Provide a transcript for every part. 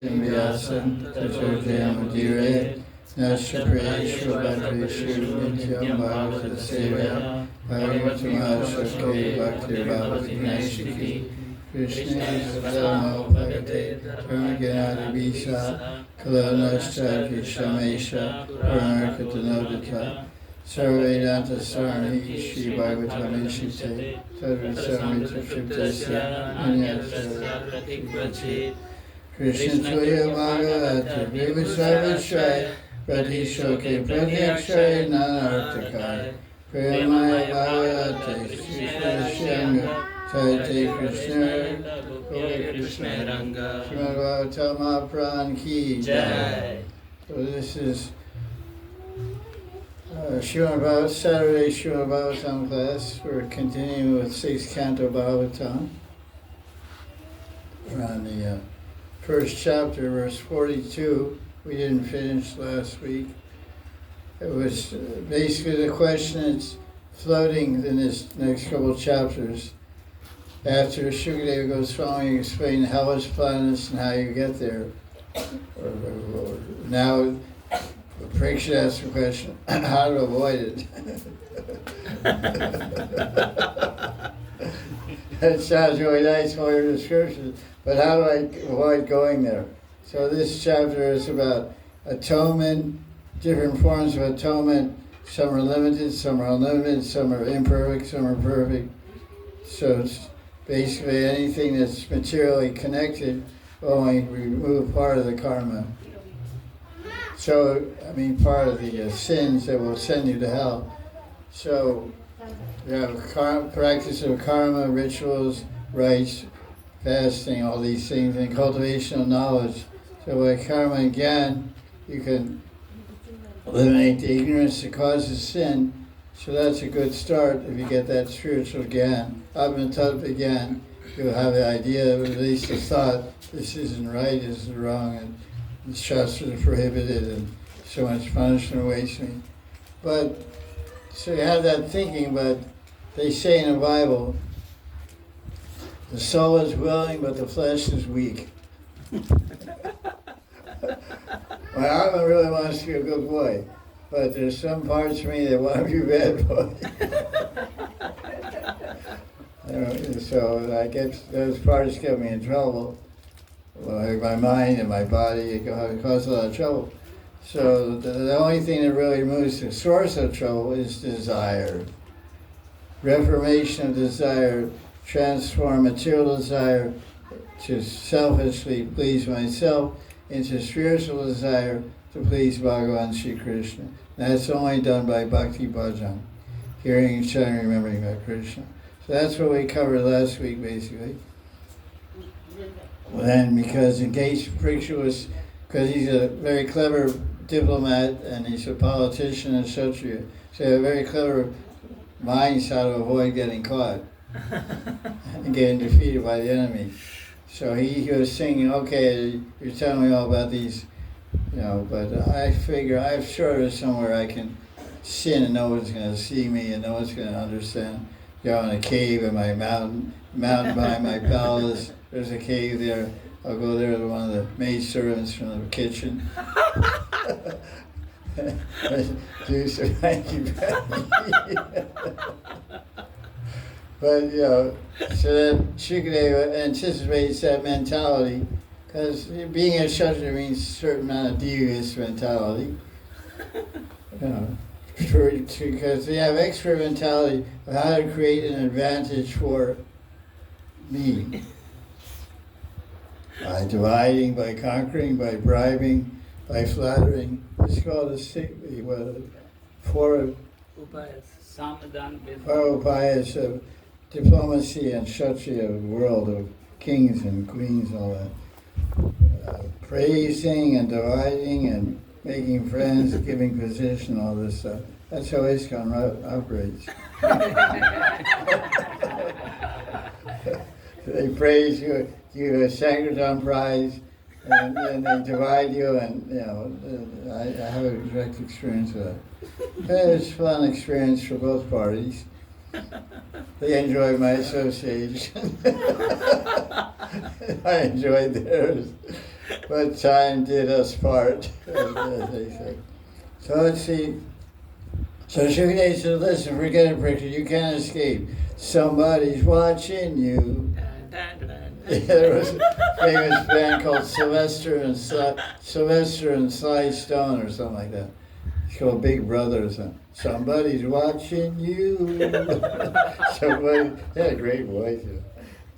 Vyasam Tachodayamudire Nashaprayeshu Bhadreshu Nityam Bhagavata Sevaya Bhagavatamashake Bhakti Bhavati Naishiki Krishna Sadamo Bhagate Dharmaganadi Bisa Kalanashta Kishamesha Purnarkatanodita Sarvedanta Sarani Shri Bhagavatam Ishite Tadvasamrita Triptasya Anyasya Ratikvachit Krishna Tuya Bhagavata Vivasavashaya Pradishoke Pradyakshay Nanartakai Priyamaya Bhagavate Sri Krishnanga Chaite Krishna Gopi Krishna Ranga Srimad Bhagavatam Mahaprabhu Ki Jai. So this is Saturday Srimad Bhagavatam class. We're continuing with 6th Canto Bhagavatam. We're on the first chapter, verse 42. We didn't finish last week. It was basically the question that's floating in this next couple of chapters. After Shukadeva Goswami explained hellish planets and how you get there. Now, Parikshit asked the question, how to avoid it. It sounds really nice, all your descriptions, but how do I avoid going there? So this chapter is about atonement, different forms of atonement. Some are limited, some are unlimited, some are imperfect, some are perfect. So it's basically anything that's materially connected will only remove part of the karma. So, part of the sins that will send you to hell. So, you have practice of karma, rituals, rites, fasting, all these things, and cultivation of knowledge. So by karma and gyan, you can eliminate the ignorance that causes sin. So that's a good start if you get that spiritual gyan. Abhitattva gyan, you'll have the idea, at least the thought, this isn't right, this is wrong, and the shastras are prohibited, and so much punishment awaits me. But, so you have that thinking, but they say in the Bible, the soul is willing, but the flesh is weak. My Atma really wants to be a good boy, but there's some parts of me that want to be a bad boy. So I get those parts get me in trouble. Well, my mind and my body, it causes a lot of trouble. So the only thing that really removes the source of trouble is desire. Reformation of desire, transform material desire to selfishly please myself into spiritual desire to please Bhagavan Sri Krishna. And that's only done by Bhakti Bhajan, hearing, chanting, remembering about Krishna. So that's what we covered last week, basically. And because in case Parikshit was, because he's a very clever diplomat and he's a politician and Kshatriya, so he had a very clever minds how to avoid getting caught and getting defeated by the enemy. So he was thinking, okay, you're telling me all about these, but I figure I'm sure there's somewhere I can sin and no one's going to see me and no one's going to understand. In a cave in my mountain behind my palace, there's a cave there. I'll go there with one of the maid servants from the kitchen. Do some hanky But, so then Shukadeva anticipates that mentality, because being a Kshatriya means a certain amount of devious mentality. Because they have expert mentality of how to create an advantage for me. By dividing, by conquering, by bribing, by flattering. It's called four upayas of diplomacy and Kshatriya world of kings and queens and all that. Praising and dividing and making friends, giving position, all this stuff. That's how ISKCON operates. They praise you, give you a Sankirtan prize, and then they divide you, and I have a direct experience with that. It was a fun experience for both parties. They enjoyed my association. I enjoyed theirs. but time did us part, as they say. So let's see. So Shukadeva said, listen, forget it, Pritchard, you can't escape. Somebody's watching you. Yeah, there was a famous band called Sylvester and Sly Stone or something like that. It's called Big Brother or something. Somebody's watching you. Somebody, he had a great voice.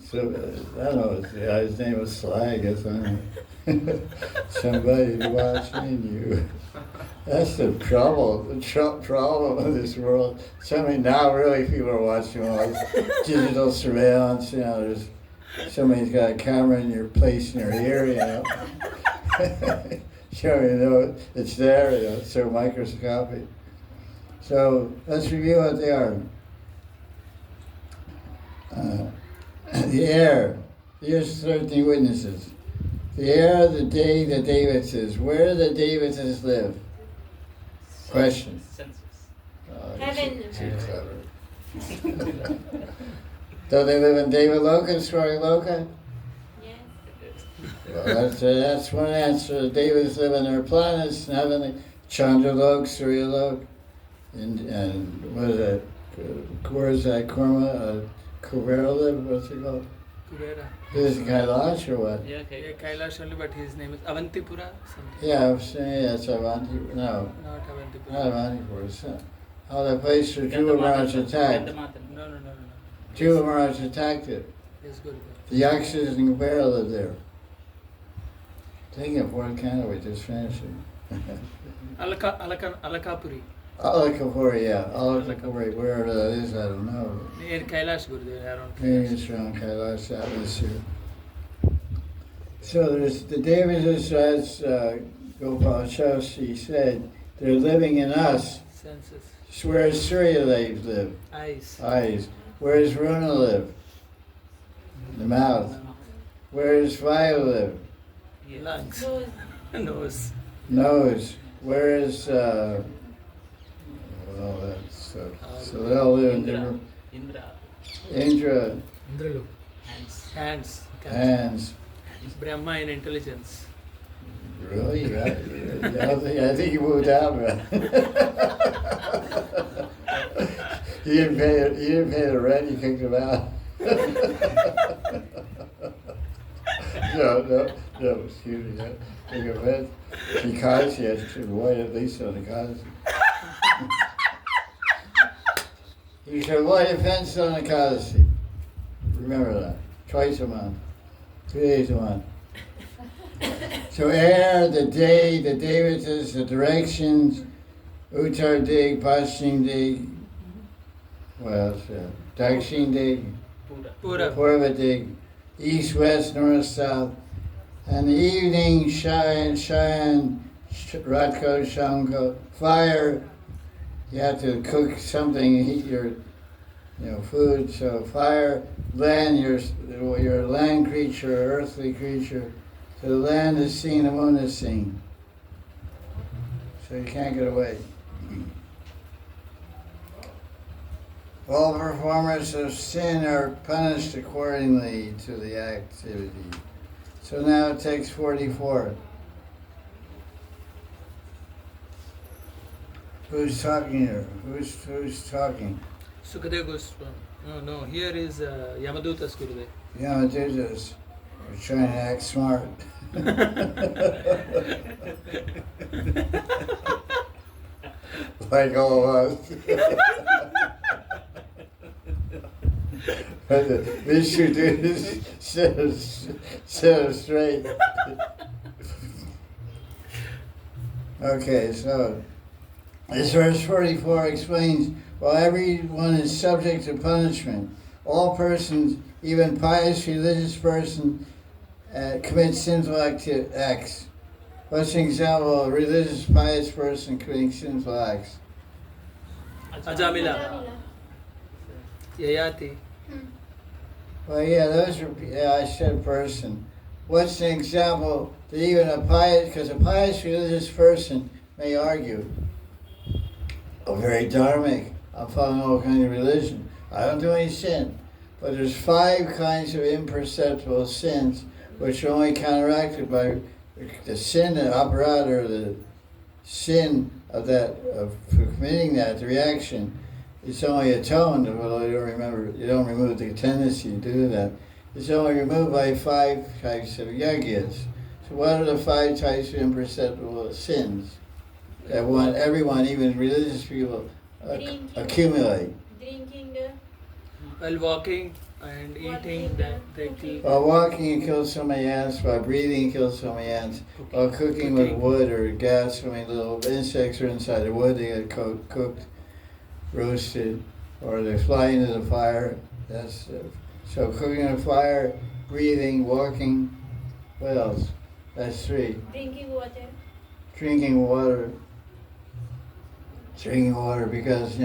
So, I don't know, his name was Sly, I guess. I don't know. Somebody's watching you. That's the trouble, problem of this world. Now really people are watching all this digital surveillance, there's somebody's got a camera in your place in your ear, so it's there, it's so microscopic. So let's review what they are. The air, here's 13 witnesses. The air, the day, the Davises. Where do the Davises live? Question. Heaven. Too clever. Do they live in Devaloka, Swargaloka? Yes. Well, that's one answer. The Devas live on their planets in heaven, Chandralok, Suryalok, and what is that? Where is that? Kubera live? What's it called? Kubera. Is it Kailash or what? Yeah, Kailash only, but his name is Avantipura. Something. Yeah, I was saying that's Avanti. No, Not Avantipura. not Avantipura. It's not. Oh, the place where Dhruva Maharaj attacked. No. Dhruva Maharaj attacked it. Yes, good. The Yakshas and Kubera lived there. Taking a fourth Canto, we just finished it. Alakapuri. Alakapuri, yeah. Alakapuri, where that is, I don't know. Near Kailash, Gurudev, around Maybe Kailash. it's around Kailash atmosphere. So there's the Davises, as Gopal Shastri said, they're living in us. Senses. Where does Surya live? Eyes. Eyes. Where does Varuna live? The mouth. Where does Vayu live? Lungs. Nose. Nose. Nose. Where is so they all live in different. Indra. Hands. Hands. Brahma in intelligence. Really? Yeah, I think you moved out, man. You didn't pay the rent. You kicked him out. No. Excuse me. Take offense. Because he has to avoid at least on the cause. You should avoid offense on the cause. Remember that. Twice a month. 2 days a month. So air, the day, the Devatas, the directions, Uttar Dig, Paschim Dig, what else? Dakshin Dig, Purva Dig, east, west, north, south. And the evening, Shayan, Ratko, Shanko, fire. You have to cook something, heat your food. So fire, land, you're a land creature, earthly creature. So the land is seen, the moon is seen. So you can't get away. All performers of sin are punished accordingly to the activity. So now it takes 44. Who's talking here? Who's talking? Sukadeva Goswami. No. Here is Yamadutas Gurudev. Yamadutas. We're trying to act smart. Like all of us. We should do this set up straight. Okay, so this verse 44 explains, while everyone is subject to punishment, all persons, even pious religious persons, commit sinful acts. What's an example of a religious pious person committing sinful acts? Ajamila. Yayati. Well, yeah, I said person. What's an example that even because a pious religious person may argue, very dharmic, I'm following all kinds of religion, I don't do any sin. But there's 5 kinds of imperceptible sins which are only counteracted by the sin, the aparad, or the sin of that, for committing that, the reaction, it's only atoned, although you don't remove the tendency to do that. It's only removed by 5 types of yagyas. So what are the 5 types of imperceptible sins that everyone, even religious people, accumulate? Drinking, While walking and eating, that they kill. While walking, you kill so many ants. While breathing, you kill so many ants. While cooking with wood or gas, so many little insects are inside the wood. They get cooked, roasted, or they fly into the fire. So cooking with fire, breathing, walking. What else? That's 3. drinking water. Drinking water. Drinking water because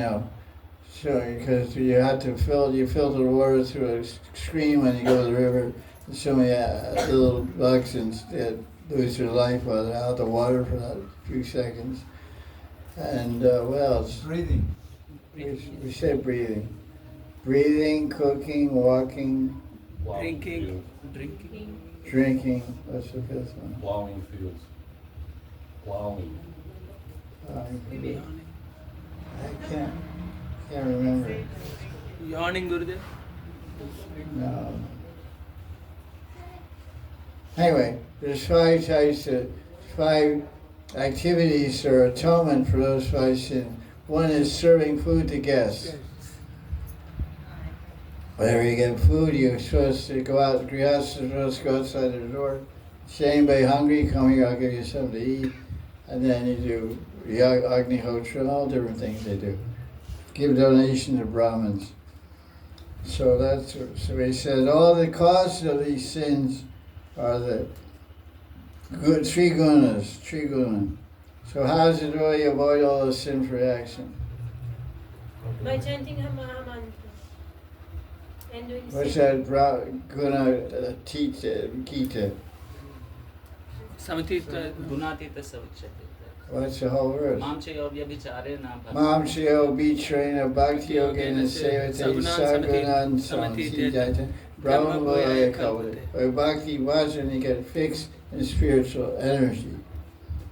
because you have to filter the water through a screen when you go to the river. So many little bugs that lose their life while they're out of the water for a few seconds. And what else? Breathing. We said breathing. Breathing, cooking, walking, Drinking. drinking. What's the 5th one? Plowing fields. Plowing. I can't remember. Yawning, Gurudev. No. Anyway, there's 5 types of 5 activities or atonement for those 5 sins. One is serving food to guests. Whenever you get food, you're supposed to go out. Grihas is supposed to go outside the door. Say anybody hungry, come here. I'll give you something to eat. And then you do Agnihotra, all different things they do. Give donation to Brahmins. So he said all the causes of these sins are the good 3 gunas, 3 gunas. So how does it really avoid all the sinful reaction? By chanting Mahamantra. And doing What's that guna Gita? Samatita. Gunatita savichyate. What's the whole verse? Mamchayo vyabhicharena Mam Shio Bitrena Bhakti Yogena Sevate Sagunan Samsijata Brahma Boya Kavate. By Bhakti Vajra, you get fixed in spiritual energy.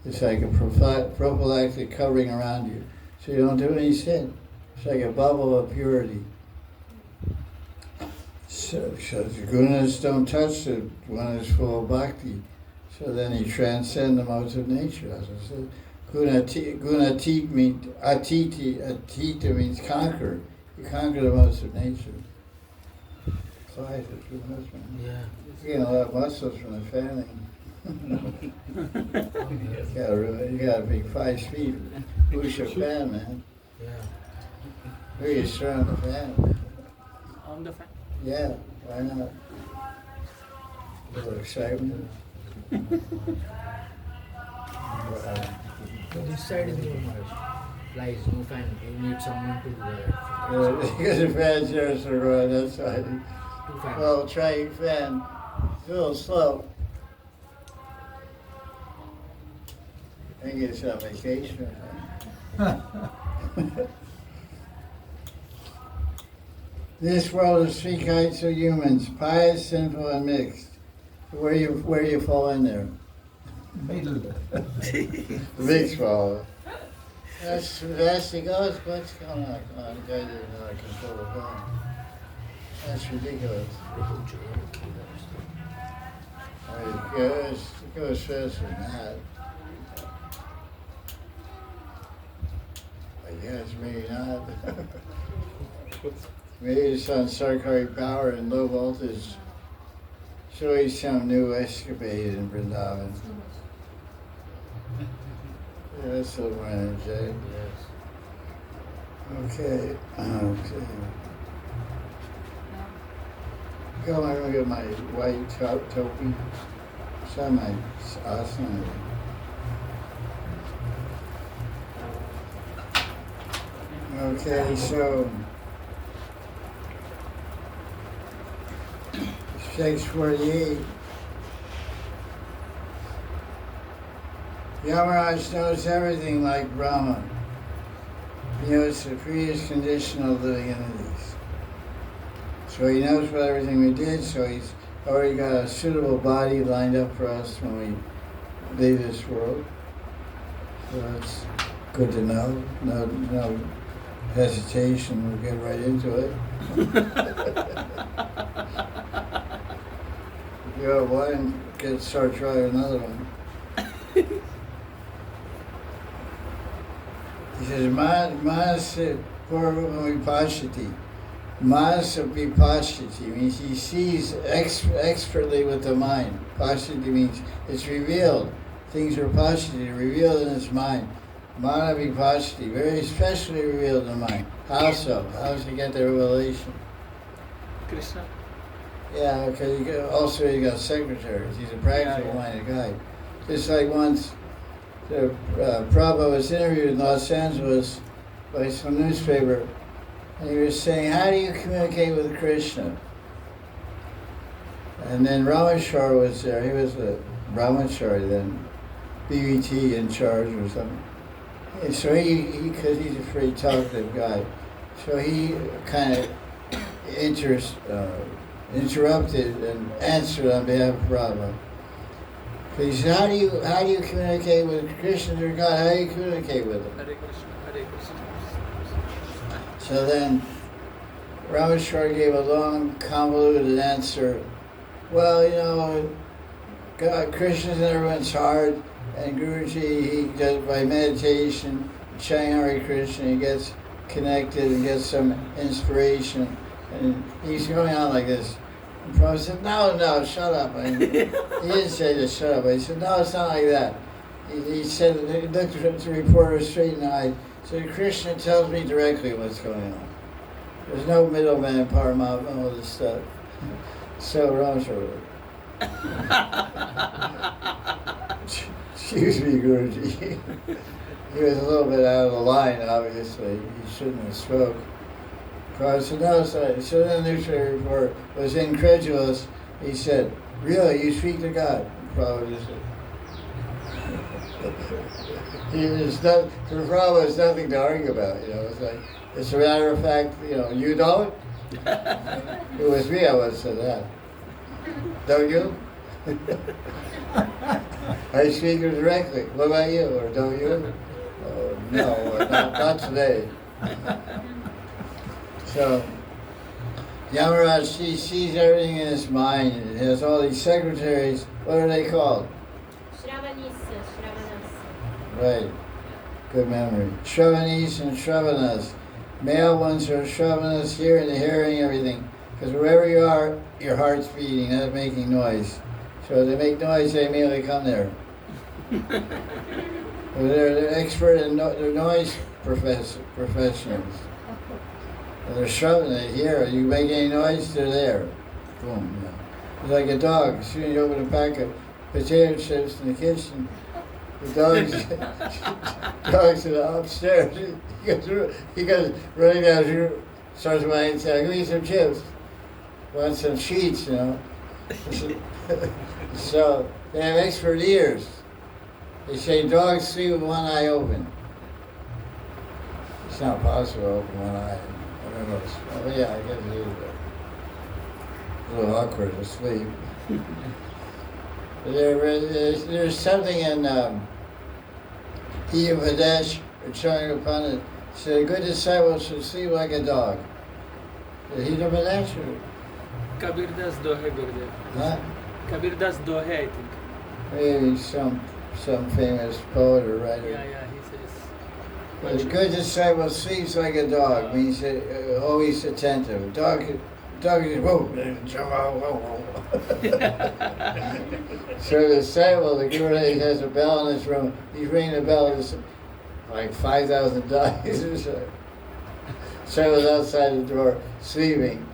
It's like a prophylactic covering around you. So you don't do any sin. It's like a bubble of purity. So the gunas don't touch the one is full of bhakti. So then you transcend the modes of nature. As I said, gunatit means atita means conquer. You conquer the modes of nature. Quiet is your husband. Yeah. You get a lot of muscles from the fanning. You gotta be 5 feet. Push a fan, man. Yeah. Where you strong the fan? On the fan. Yeah, why not? A little excitement. This side is no flies, no fan. You need someone to Because the fan's here, so go on that side. two fans. Well, try your fan. It's a little slow. I think it's on vacation. This world is 3 kinds of humans: pious, sinful, and mixed. Where you fall in there? Middle. The mixed fall. That's the ghost. What's going on? Come on, the guy didn't know how to control the phone. That's ridiculous. It goes faster than that. I guess maybe not. Maybe it's on Sarkari power and low voltage. So he's some new escapade in Vrindavan. Yeah, that's a little more energetic. Okay. Go, I'm gonna get my white topi. It's on my asana. Okay, so 648. Yamaraj knows everything like Brahma. He knows the previous condition of living entities. So he knows what everything we did, so he's already got a suitable body lined up for us when we leave this world. So that's good to know. No hesitation. We'll get right into it. If you have one, start trying another one. He says, Manasa Purvamipashati. Manasa Vipashati means he sees expertly with the mind. Pashati means it's revealed. Things are pashati, revealed in his mind. Mana Vipashati, very specially revealed in the mind. How so? How does he get the revelation? Krishna. Yeah, because he got secretaries. He's a practical minded guy. Just like once, Prabhupada was interviewed in Los Angeles by some newspaper, and he was saying, how do you communicate with Krishna? And then Ramachar was there. He was a Brahmachari then, BBT in charge or something. And so because he's a very talkative guy, so he kind of interrupted and answered on behalf of Prabhupada. He said, how do you communicate with Krishna or God? How do you communicate with him? Hare Krishna, Hare Krishna. So then Ramachar gave a long, convoluted answer. Well, God, Krishna's in everyone's heart, and Guruji, he does by meditation, chanting Hare Krishna, he gets connected and gets some inspiration. And he's going on like this. And Prabhupada said, no, shut up. He didn't say to shut up, but he said, no, it's not like that. He said, he looked at the reporter straight in the eye, said, Krishna tells me directly what's going on. There's no middleman, Paramatma, all this stuff. So Ramachar, excuse me, Guruji. He was a little bit out of the line, obviously. He shouldn't have spoke. Prabhupada said, no, sorry. So then the newspaper reporter was incredulous. He said, really, you speak to God? Prabhupada just said, for Prabhupada, it's nothing to argue about, It's like, it's a matter of fact, you don't? If it was me, I would have said that. Don't you? I speak directly. What about you? Or don't you? No, not today. So, Yamaraj, he sees everything in his mind. He has all these secretaries. What are they called? Shravanisa. Right. Good memory. Shravanis and Shravanas. Male ones are Shravanas, hearing everything. Because wherever you are, your heart's beating, not making noise. So they make noise, they immediately come there. They're expert in they're noise professionals. They're Shravana, they hear. You make any noise, they're there. Boom. It's like a dog. As soon as you open a pack of potato chips in the kitchen, the dog's upstairs. He goes running down, starts whining, saying, "Give me some chips." Want some sheets, So they have expert ears. They say dogs sleep with one eye open. It's not possible to open one eye. I don't know. Oh, yeah, I guess it is. A little awkward to sleep. There's something in Vadesh or Charyapanit said a good disciple should sleep like a dog. Did he do Vadesh? Kabir Das Dohe, Gurudev. Huh? Kabir Das Dohe, I think. Maybe some famous poet or writer. Yeah, he says. But a good disciple sleeps like a dog, means always attentive. Dog is whoa. So the disciple, the Guru has a bell in his room. He's ringing the bell. There's like 5,000 dogs or so. So I was outside the door sleeping.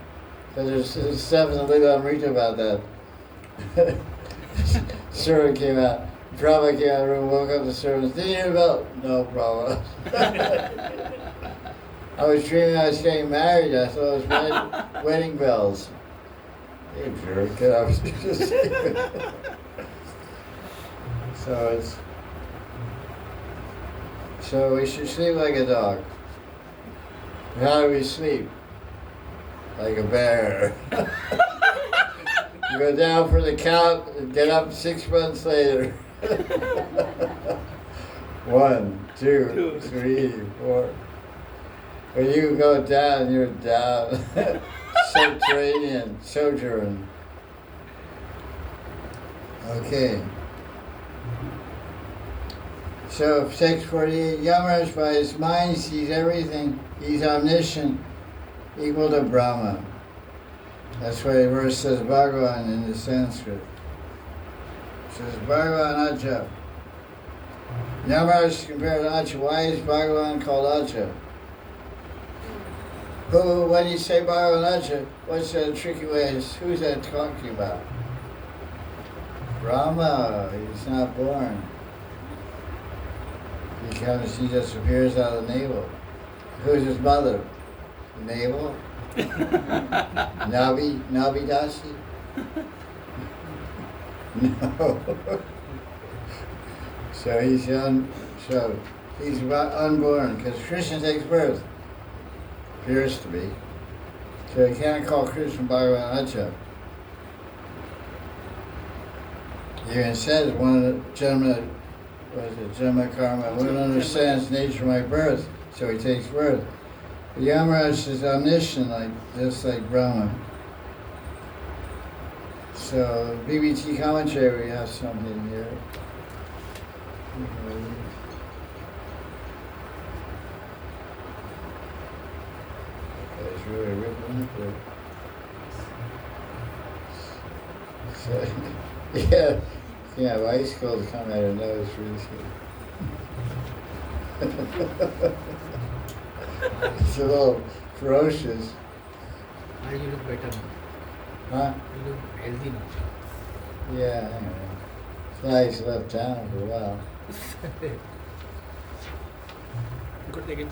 Because there's stuff in the Liga Amrita about that. Servant came out. Prabhupada came out of the room, woke up the servants. Did you hear the bell? No, Prabhupada. I was dreaming I was getting married. I thought it was wedding bells. Hey, jerk, get up. So we should sleep like a dog. How do we sleep? Like a bear. You go down for the count and get up 6 months later. 1, 2, 3, 4. When you go down, you're down. Subterranean, sojourn. Okay. So, 648, Yamaraj by his mind sees everything. He's omniscient, equal to Brahma. That's why the verse says Bhagavan in the Sanskrit. It says Bhagavan Aja. Yamaraj is compared to Aja. Why is Bhagavan called Aja? Who, when you say Bhagavan Aja, what's that tricky way? Who's that talking about? Brahma. He's not born. He just appears out of the navel. Who's his mother? Navel? Navi Dasi? No. So he's unborn because Krishna takes birth. Appears to be. So you can't call Krishna Bhagavan Acha. Even says one of the Janma Karma, one understands the nature of my birth, so he takes birth. But Yamaraj is omniscient, just like Brahma. So BBT commentary, we have something here. It's really written up there. So, yeah, ice cold come out of nose recently. It's a little ferocious. Now you look better now. Huh? You look healthy now. Yeah, anyway. It's nice left town for a while. Could take it.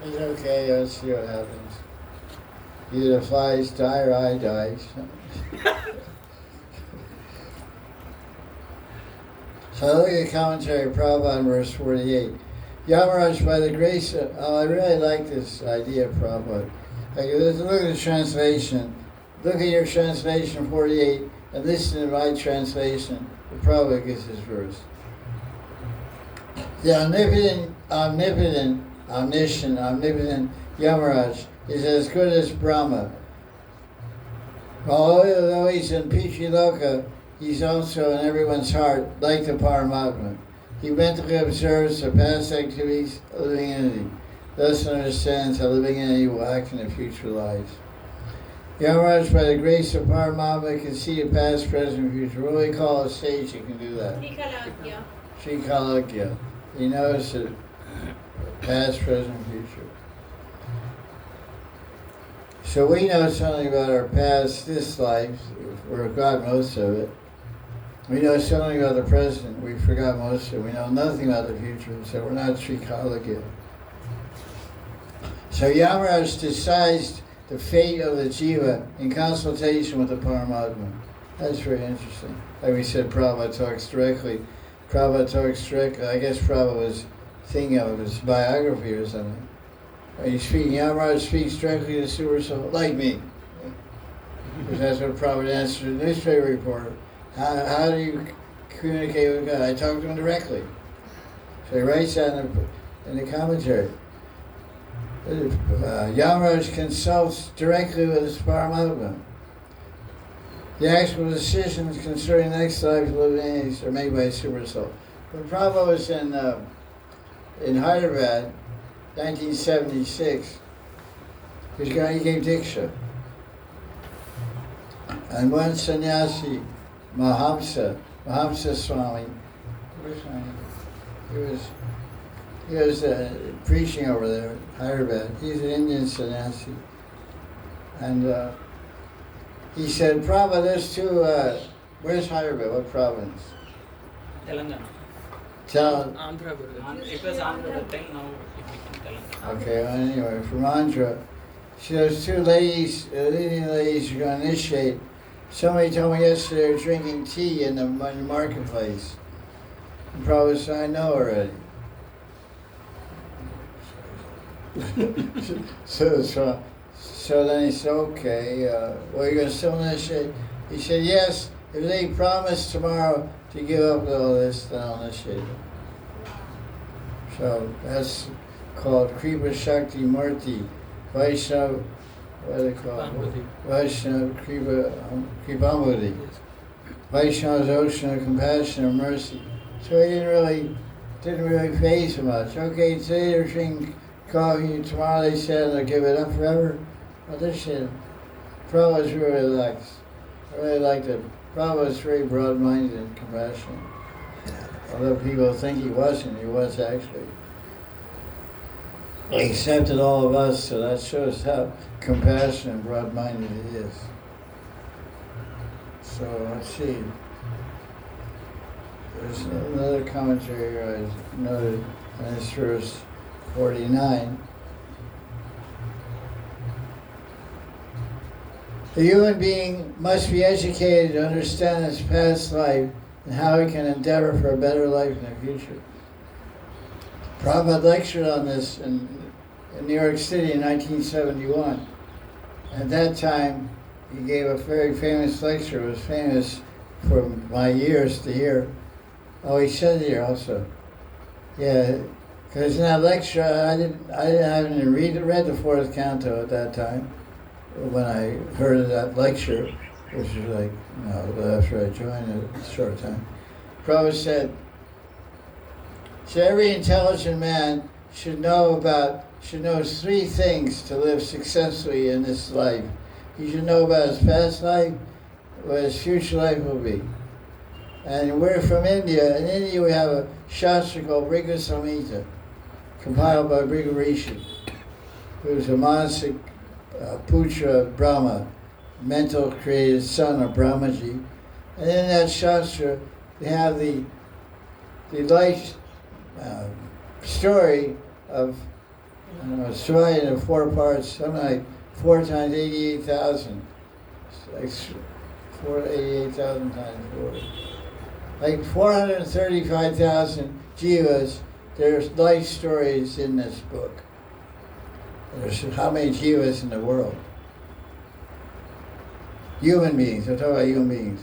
It's okay, let's see what happens. Either the flies die or I die. So look at commentary, Prabhupada, on verse 48. Yamaraj, by the grace of... Oh, I really like this idea of Prabhupada. Look at the translation. Look at your translation, 48, and listen to my translation. Prabhupada gets this verse. The omnipotent Yamaraj is as good as Brahma. Although he's in Pichiloka, he's also in everyone's heart, like the Paramatma. He mentally observes the past activities of living entity, thus understands how living entity will act in the future lives. Yamaraj, by the grace of Paramatma, can see the past, present, and future. What do we call a sage who can do that? Srikalagya. He knows the past, present, future. So we know something about our past, this life, we forgot most of it. We know something about the present, we forgot most of it. We know nothing about the future, so we're not Srikalagya. So Yamaraj decides the fate of the jiva in consultation with the Paramatma. That's very interesting. Like we said, Prabhupada talks directly. I guess Prabhupada was thinking of his biography or something. Yamaraj speaks directly to the Super Soul, like me. Because that's what Prabhupada answered the newspaper reporter. How do you communicate with God? I talk to him directly. So he writes that in the commentary. Yamaraj consults directly with his Paramatma. The actual decisions concerning the next life of living entities are made by Super Soul. When Prabhupada was in Hyderabad, 1976, he gave Diksha. And one sannyasi, Mahamsa Swami, he was preaching over there in Hyderabad. He's an Indian sannyasi. And he said, Prabhupada, there's two, where's Hyderabad? What province? Telangana. Andhra. It was Andhra at the time, now it became Telangana. Okay, well, anyway, from Andhra. See, those two ladies, leading ladies are going to initiate. Somebody told me yesterday they were drinking tea in the marketplace. And Prabhupada said, I know already. So then he said, okay, well, you're going to still initiate? He said, yes, if they promise tomorrow to give up all this, then I'll initiate them. So that's called Kripa Shakti Murti, Vaishnava, what do they call it? Vaishnav. Vaishnava Kripamurti. Yes. Vaishnava's ocean of compassion and mercy. So he didn't really phase him much. Okay, today they're drinking coffee, tomorrow they said they'll give it up forever. Well, this shit, Prabhupada's really relaxed. I really liked it. Prabhupada's very broad-minded and compassionate. Although people think he wasn't, he was actually. He accepted all of us, so that shows how compassionate and broad-minded he is. So let's see. There's another commentary here I noted, and it's verse 49. The human being must be educated to understand his past life and how he can endeavor for a better life in the future. Prabhupada lectured on this in New York City in 1971. At that time, he gave a very famous lecture. It was famous for my years to hear. Oh, he said it here also. Yeah, because in that lecture, I hadn't even read the fourth canto at that time. When I heard of that lecture, which was like, after I joined a short time, Prabhupada said, so every intelligent man should know three things to live successfully in this life. He should know about his past life, what his future life will be. And we're from India. In India we have a shastra called Briga Samhita, compiled by Briga Rishi, who's a monastic putra of Brahma, mental created son of Brahmaji. And in that shastra, they have the life story of, it's divided into 4 parts, something like 4 times 88,000. Like 88,000 times 4. Like 435,000 jivas, there's life stories in this book. There's how many jivas in the world? Human beings, I'm talking about human beings.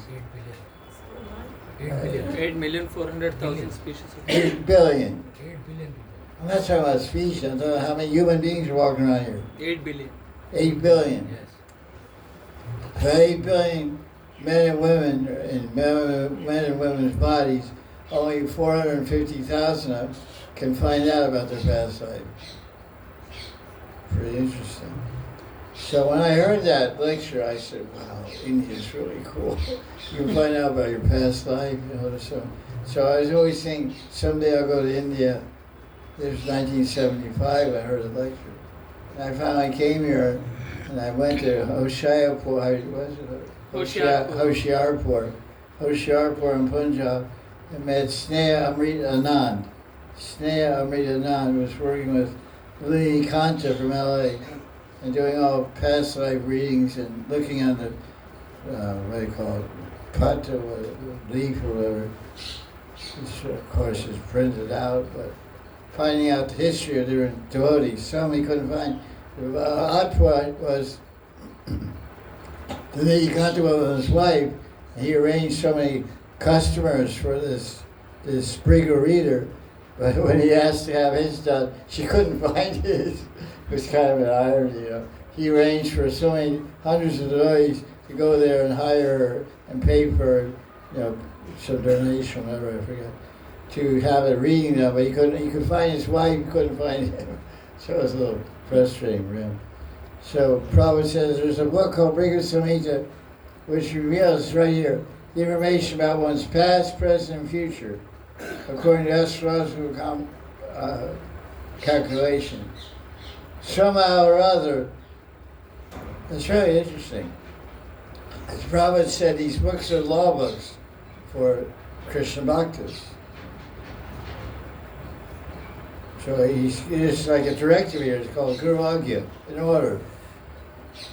8 billion. 8,400,000 species. 8 billion. 8 billion people. I'm not talking about species, I'm talking about how many human beings are walking around here. 8 billion. 8 billion. Yes. For 8 billion men and women in men and women's bodies, only 450,000 of them can find out about their past life. Pretty interesting. So when I heard that lecture, I said, wow, India's really cool. You can find out about your past life, So I was always thinking, someday I'll go to India. This was 1975, I heard a lecture. And I finally came here, and I went to Hoshiarpur in Punjab, and met Sneha Amrit Anand. Sneha Amrit Anand was working with Lily Canto from LA and doing all past life readings and looking on the, what do you call it, pata, leaf or whatever. This, of course, is printed out, but finding out the history of different devotees. Some he couldn't find. The odd part was the day he got to with his wife, and he arranged so many customers for this Springer reader, but when he asked to have his done, she couldn't find his. It was kind of an irony, He arranged for so many hundreds of devotees to go there and hire her and pay for, some donation, whatever, I forget, to have it reading them, but he could find his wife, he couldn't find him. So it was a little frustrating for him. So Prabhupada says there's a book called Briga Samhita, which reveals right here the information about one's past, present, and future, according to astrological calculation. Somehow or other, it's really interesting. As Prabhupada said, these books are law books for Krishna Bhaktas. So it's like a directive here, it's called Guru Agya, in order.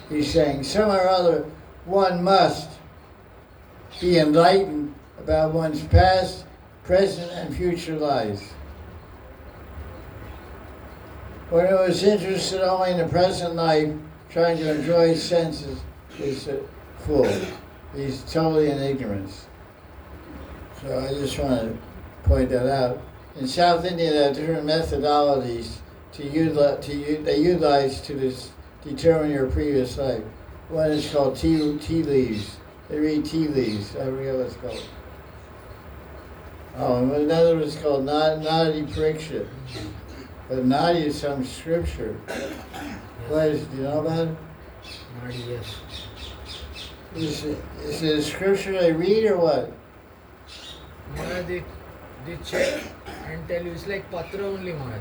He's saying, somehow or other, one must be enlightened about one's past, present, and future lives. When he was interested only in the present life, trying to enjoy his senses, is a fool. He's totally in ignorance. So I just want to point that out. In South India, there are different methodologies they utilize to determine your previous life. One is called tea leaves. They read tea leaves. I forget what it's called. Oh, and another is called Nadi Pariksha. But Nadi is some scripture. What is, do you know about it? Nadi, yes. Is it a scripture they read or what? Maharaj, they check and tell you it's like Patra only, Maharaj.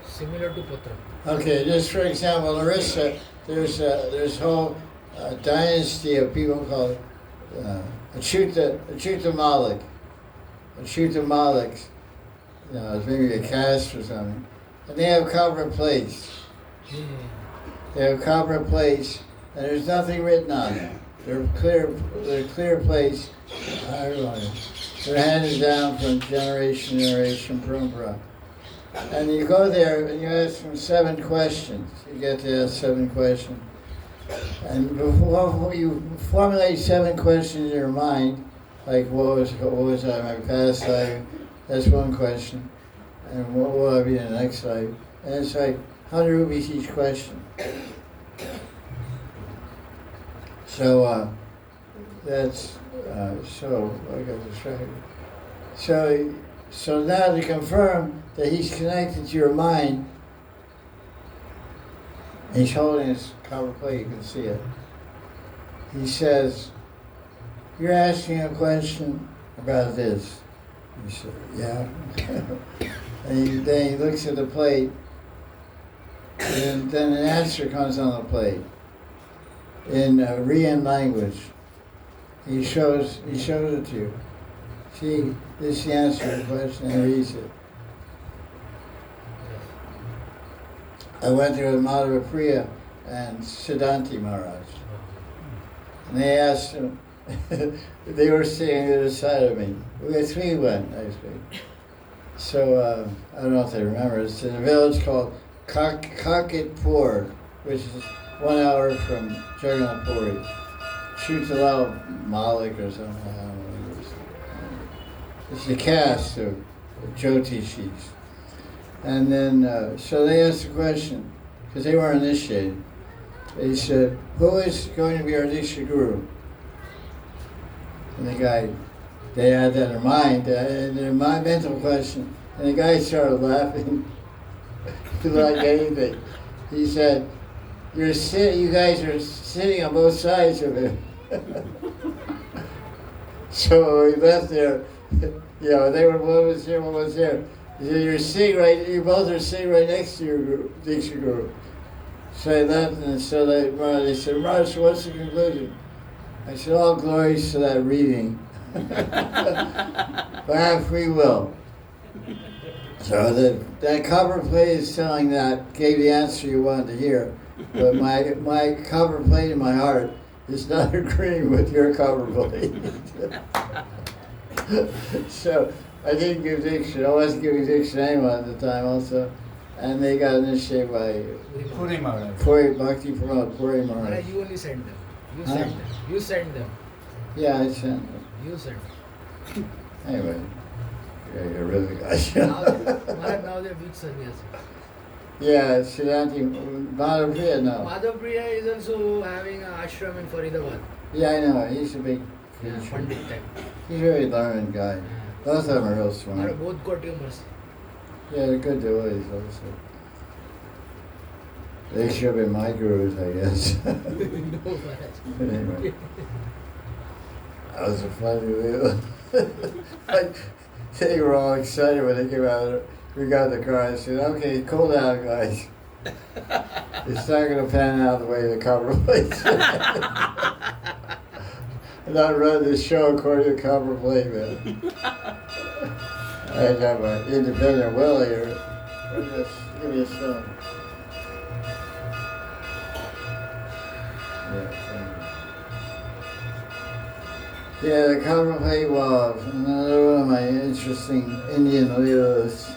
Similar to Patra. Okay, just for example, Orissa, there's a whole dynasty of people called Achyuta Malik. Achyuta Maliks. You know, it's maybe a caste or something. And they have copper plates. Yeah. They have copper plates, and there's nothing written on them. They're clear plates. I don't know. They're handed down from generation to generation, parampara. And you go there and you ask them 7 questions. You get to ask 7 questions. And before you formulate 7 questions in your mind, like what was I in my past life? That's one question. And what will I be in the next life? And it's like 100 rupees each question. So that's so I got distracted. So now to confirm that he's connected to your mind, he's holding his copper plate. You can see it. He says, "You're asking a question about this." You said, "Yeah." And then he looks at the plate, and then an answer comes on the plate in Rian language. He shows it to you. See, this is the answer to the question, and he reads it. I went there with Madhava Priya and Siddhanti Maharaj. And they asked him, they were sitting to the side of me. We 3 went, actually. So, I don't know if they remember, it's in a village called Kakitpur, which is 1 hour from Jagannath Puri. Chutalal Malik or something, I don't know. It's the caste of Jyotishis. And then, so they asked the question, because they weren't initiated. They said, "Who is going to be our Diksha Guru?" And the guy, they had that in mind, their mental question. And the guy started laughing like anything. He said, you guys are sitting on both sides of him. So we left there, you know, they were, what was there? He said, you both are sitting right next to your Diksha Guru. So I left, and so they said, "Maharaj, what's the conclusion?" I said, "All glories to that reading." But I have free will. So that copper plate is telling that, gave the answer you wanted to hear. But my copper plate in my heart is not agreeing with your copper plate. So I didn't give Diksha. I wasn't giving Diksha to anyone at the time also. And they got initiated by Puri Maharaj. Puri Bhakti Pramod, Puri Maharaj. Maharaj, you only send them. Huh? You send them. Yeah, I sent them. You send them. Anyway, yeah, you're really guys. Maharaj, now they're big sannyasi. Yeah, Siddhanti, Madhava Priya, no. Madhav Priya is also having an ashram in Faridabad. Yeah, I know. He's a big Yeah, preacher. Pandit type. He's a very learned guy. Both of them are real smart. Maharaj, both got tumors. Yeah, they're good devotees also. They should have been my gurus, I guess. No, Maharaj. But anyway, that was a funny deal. Like, they were all excited when they came out. We got in the car. I said, "Okay, cool down, guys. It's not going to pan out the way the copper plate said." And not run this show according to copper plate, man. I have an independent will here. Just give me a stone. Yeah, the copper plate wall. Another one of my interesting Indian leelas.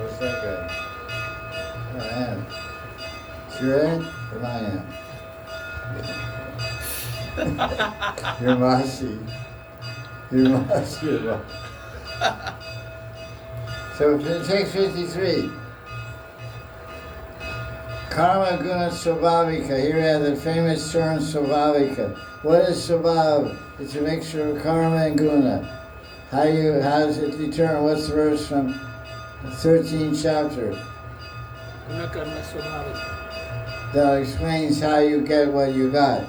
What's that guy? Oh, I am. Is your aunt or my aunt? Your Masi. Your Masi. So text 53. Karma guna svabhavika. Here we have the famous term svabhavika. What is svabhav? It's a mixture of karma and guna. How does it determine? What's the verse from the 13th chapter? Guna karma swabhavika. That explains how you get what you got.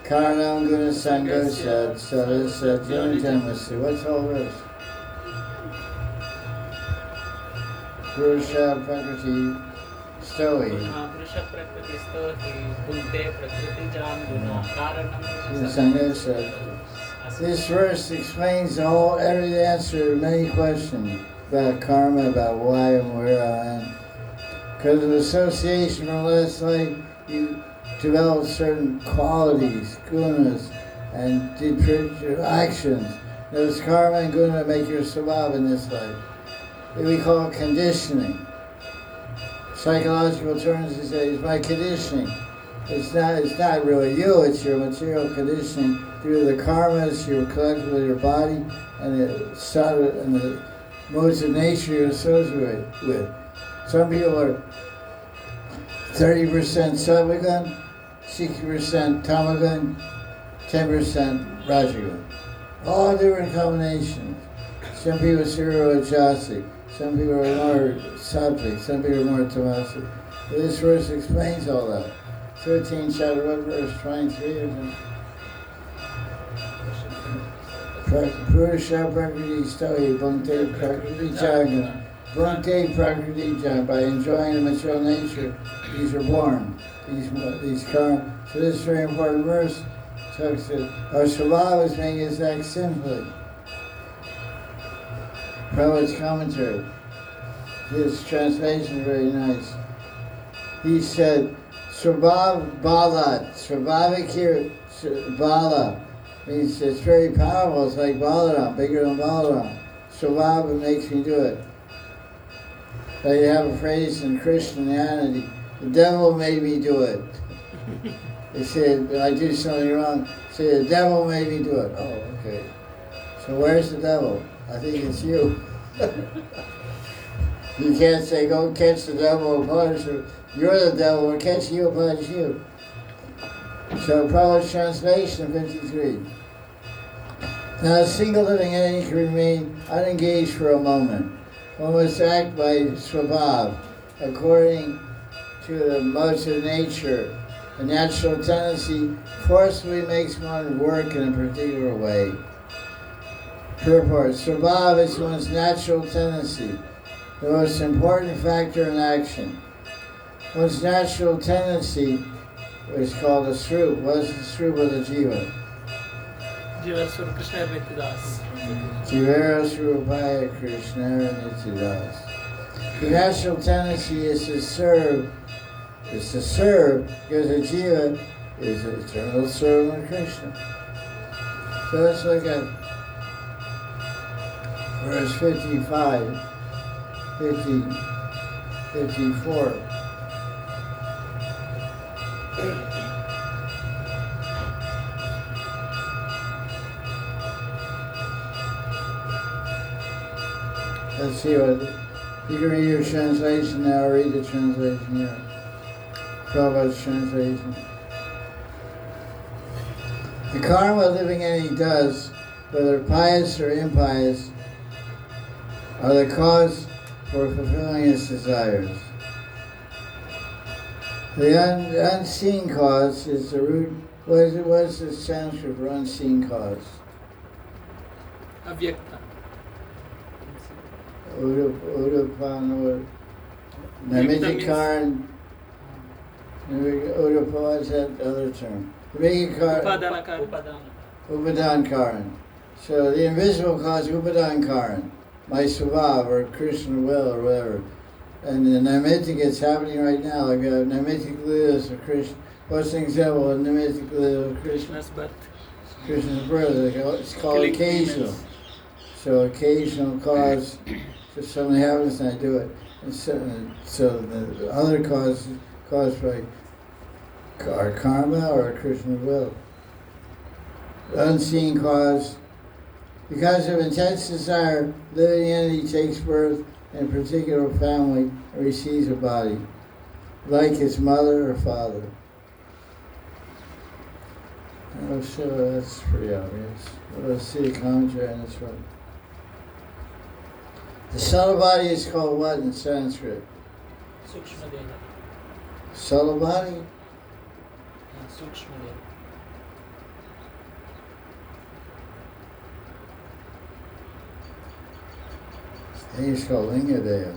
Karanam guna sangasya sadasya jantamasi. What's the whole verse? Purusha prakriti stohi. Purusha prakriti stohi, bhunte prakriti jam guna, karanam Sangasya. This verse explains every answer to many questions about karma, about why and where I am. Because of association from last life, you develop certain qualities, gunas, and did your actions. Those karma and guna make your svabha in this life. We call it conditioning. Psychological terms, we say, it's my conditioning. It's not really you, it's your material conditioning through the karmas you collect with your body and the modes of nature you're associated with. Some people are 30% sattvagun, 60% tamagun, 10% rajagun. All different combinations. Some people are Sirojasic, some people are more sattvic, some people are more tamasic. This verse explains all that. 13 chapter 1 verse 23 or something. Purusha prakriti stohi bhunte prakriti jagana. Bhunte prakriti jagana. By enjoying the material nature, these are born. These karma. So this is a very important verse. Talks that our svabha is making us act simply. Prabhupada's commentary. His translation is very nice. He said, Svabhav balat, svabhavik bala, means it's very powerful, it's like Balaram, bigger than Balaram. Svabhava makes me do it. But you have a phrase in Christianity, the devil made me do it. They said, when I do something wrong, say, the devil made me do it. Oh, okay. So where's the devil? I think it's you. You can't say, go catch the devil and punish him. You're the devil, we'll catch you and punish you. So Prabhupada's translation 53. Now a single living entity can remain unengaged for a moment. One must act by svabhav, according to the modes of nature. A natural tendency forcibly makes one work in a particular way. Purport. Svabhav is one's natural tendency, the most important factor in action. One's natural tendency is called a srup. What is the srup of the jiva? Jiva Swarup Krishna Nityadas. Jivara Srupaya Krishna Nityadas. The natural tendency is to serve. Is to serve because the jiva is an eternal servant of Krishna. So let's look at verse 55, 50, 54. Let's see what, you can read your translation now, read the translation here. Prabhupada's translation. The karma a living entity does, whether pious or impious, are the cause for fulfilling its desires. The unseen cause is the root. What is the Sanskrit for unseen cause? Avyakta. Udapana, Namitic Karan, Udapa, is that other term? Upadana Karan. Upadan Karan. So the invisible cause, Upadan Karan, my svabhav or Krishna will or whatever. And the namitic, it's happening right now. Like a namitic leelas of Krishna. What's an example of namitic leelas of Krishna? Krishna's birth. Krishna's birth. It's called Killing occasional. demons. So occasional cause, if something happens and I do it. And so the other cause is caused by our karma or Krishna's will. unseen cause. Because of intense desire, living entity takes birth in a particular family and receives a body, like its mother or father. Oh, so that's pretty obvious. Let's see a commentary on this one. The subtle body is called what in Sanskrit? Sukshma Deha. Subtle body? Sukshma Deha. I think it's called Linga Deha.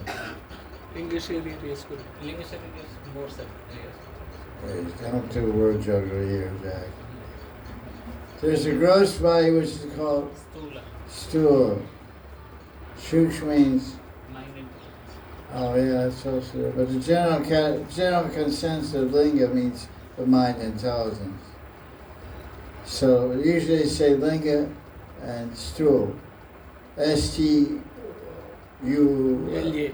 English really is good. Linga Sharira is more subtle. Yes. Hey, don't do word juggler here, Jack. There's a gross body which is called Stula. stool. Shush means, Mind intelligence. oh yeah, that's also, but the general consensus of linga means the mind intelligence. So usually they say linga and stool. S-T-U. LA.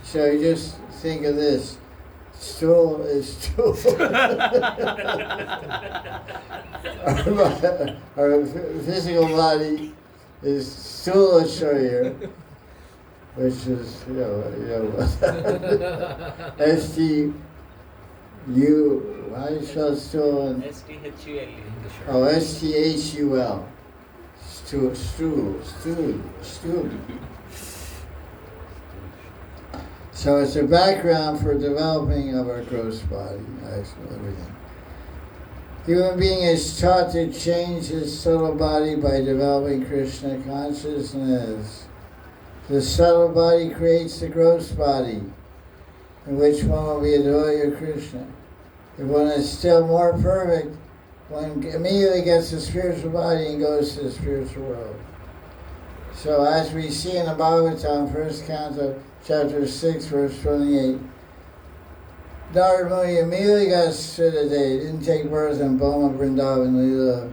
So you just think of this. Stool is stool. Our physical body is stool here, which is, S-T-U, how do you spell stool? STHUL. Oh, S-T-H-U-L. Stool. So it's a background for developing of our gross body, actually, everything. Human being is taught to change his subtle body by developing Krishna consciousness. The subtle body creates the gross body, in which one will be a devotee of Krishna. If one is still more perfect, one immediately gets the spiritual body and goes to the spiritual world. So as we see in the Bhagavatam, first Canto, chapter 6, verse 28, Narada Muni immediately got Siddhadeva. He didn't take birth in Boma Vrindavan Leela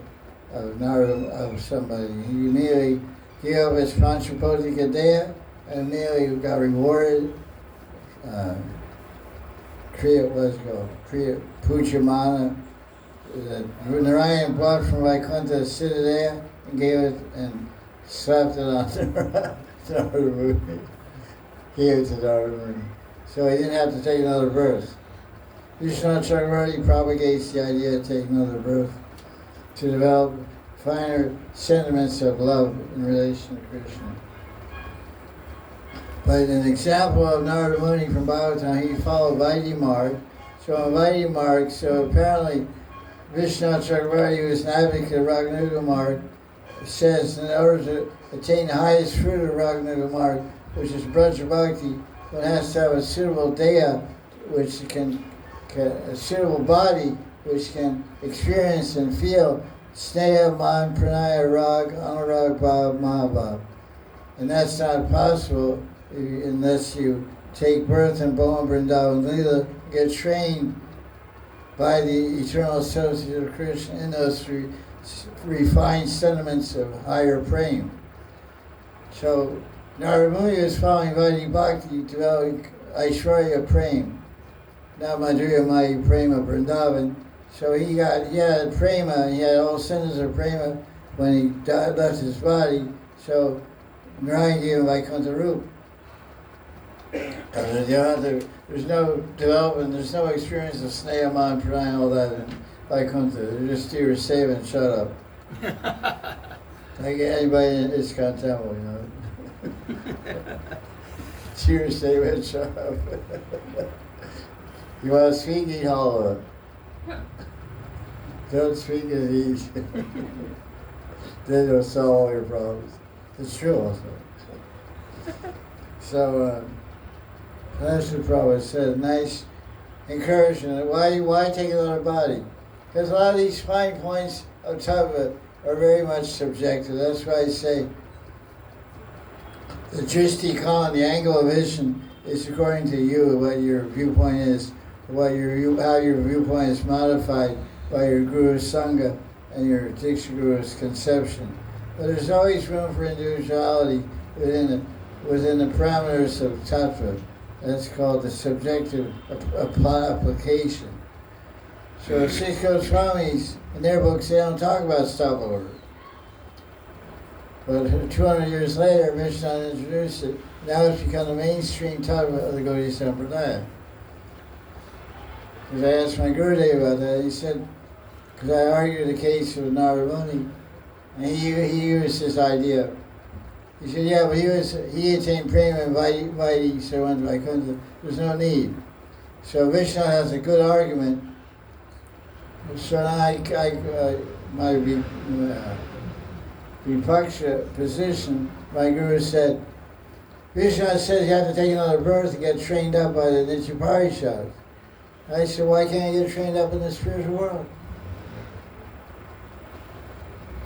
of Narada, of somebody. He immediately gave up his Panchapotika Deha and immediately got rewarded. Kriya Pujamana. Narayan bought from Vaikuntha Siddhadeva and gave it and slapped it on Narada Muni. Gave it to Narada Muni. So he didn't have to take another birth. Vishnu Chakravarti propagates the idea of taking another birth to develop finer sentiments of love in relation to Krishna. But an example of Narada Muni from Bhagavatam, he followed Vaidhi Marg. So on Vaidhi Marg, so apparently Vishnu Chakravarti, who is an advocate of Raghunuga Marg, says in order to attain the highest fruit of Raghunuga Marg, which is Braja Bhakti, one has to have a suitable deha, which can a suitable body, which can experience and feel sneha, man, pranaya, rag, anurag, bhav, mahabhav. And that's not possible unless you take birth in Boma Vrindavan Leela, get trained by the eternal associate of Krishna in those refined sentiments of higher prema. So Narada Muni is following Vaidhi Bhakti, developing Aishwarya Prema, now Madhurya Maya Prema Vrindavan. So he had prema, he had all centers of prema when he died, left his body. So Narayan gave him Vaikuntha Rupa. There's no development, there's no experience of Sneha, Man, Pranaya, all that in Vaikuntha. They're just do your save and shut up. Like anybody in ISKCON temple, Cheers, save and shut up. You want to speak, eat hollow. Don't speak and eat. Then you'll solve all your problems. It's true also. So that's what Prabhupada said. Nice encouragement. Why take another body? Because a lot of these fine points of tattva are very much subjective. That's why I say the drishti kala, the angle of vision, is according to you, what your viewpoint is, how your viewpoint is modified by your guru's sangha and your Diksha guru's conception. But there's always room for individuality within the parameters of tattva. That's called the subjective application. So Six Goswamis, in their books, they don't talk about stop order. But 200 years later, Vishnu introduced it. Now it's become the mainstream type of the Gaudiya Sampradaya. Because I asked my Gurudev about that, he said, because I argued the case with Narada, and he used this idea. He said, yeah, but he attained prema and vaidhi, so went to Vaikuntha. There's no need. So Vishnu has a good argument. So my vipaksha position, my Guru said, Vishnu says you have to take another birth to get trained up by the Nityaparishads. I said, why can't you get trained up in the spiritual world?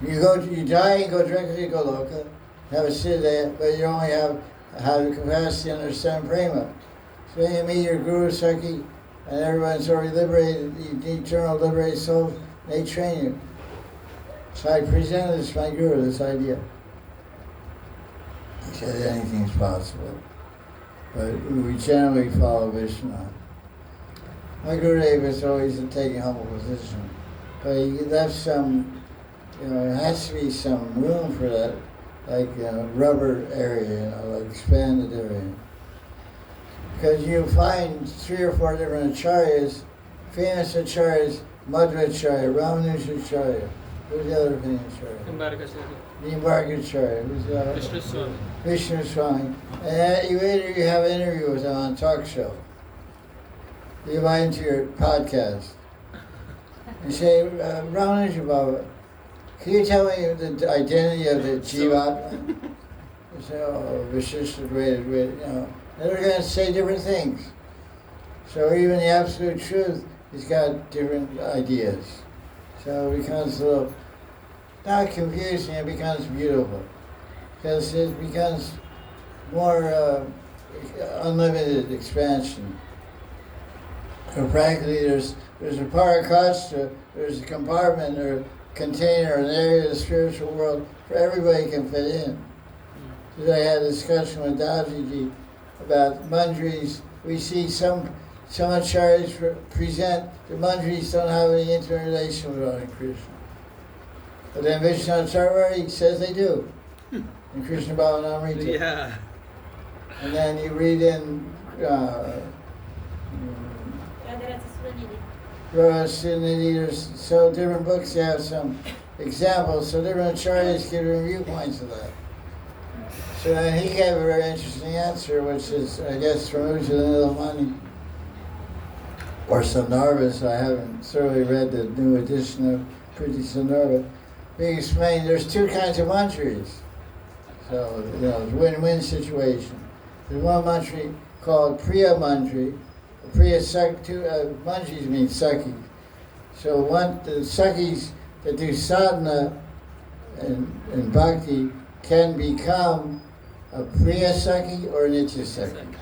You die and go directly to Goloka, have a siddha there, but you only have the capacity to understand prema. So then you meet your Guru Sakhi, and everyone's already liberated, the eternal liberated souls, they train you. So I presented this to my Guru, this idea. He said anything's possible, but we generally follow Vishnu. My Gurudev is always taking a humble position, but he left some, there has to be some room for that, like rubber area, like expanded area. Because you find 3 or 4 different acharyas, famous acharyas, Madhvacharya, Ramanujacharya, who's the other famous acharya? Nimbarkacharya, who's the other? Vishnu Swami. Vishnu Swami. And you have an interview with him on a talk show. You invite him to your podcast. And say, Ramanuja Baba, can you tell me the identity of the Jivatma? You say, oh, Vishishta Dvaita, And they're going to say different things. So even the absolute truth has got different ideas. So it becomes a little, not confusing, it becomes beautiful. Because it becomes more unlimited expansion. So practically there's a parakasta, there's a compartment or container, an area of the spiritual world for everybody can fit in. So I had a discussion with Dajiji about manjaris. We see some acharyas present the manjaris don't have any intimate relation with Radha Krishna. But then Vishnu Acharya says they do. In Krishna Bhavanamrita. Yeah. And then you read in Radha there's so different books have some examples, so different acharyas give different viewpoints of that. So then he gave a very interesting answer, which is, I guess, from Ujjalanilmani or Sandarbhas. I haven't thoroughly read the new edition of Priti Sandarbha. He explained there's 2 kinds of manjaris. So, it's a win-win situation. There's one manjari called Priya Manjari. Priya Sakhi, manjaris mean Sakhis. So the Sakhis that do sadhana and bhakti can become a Priya Sakhi or a Nitya Sakhi.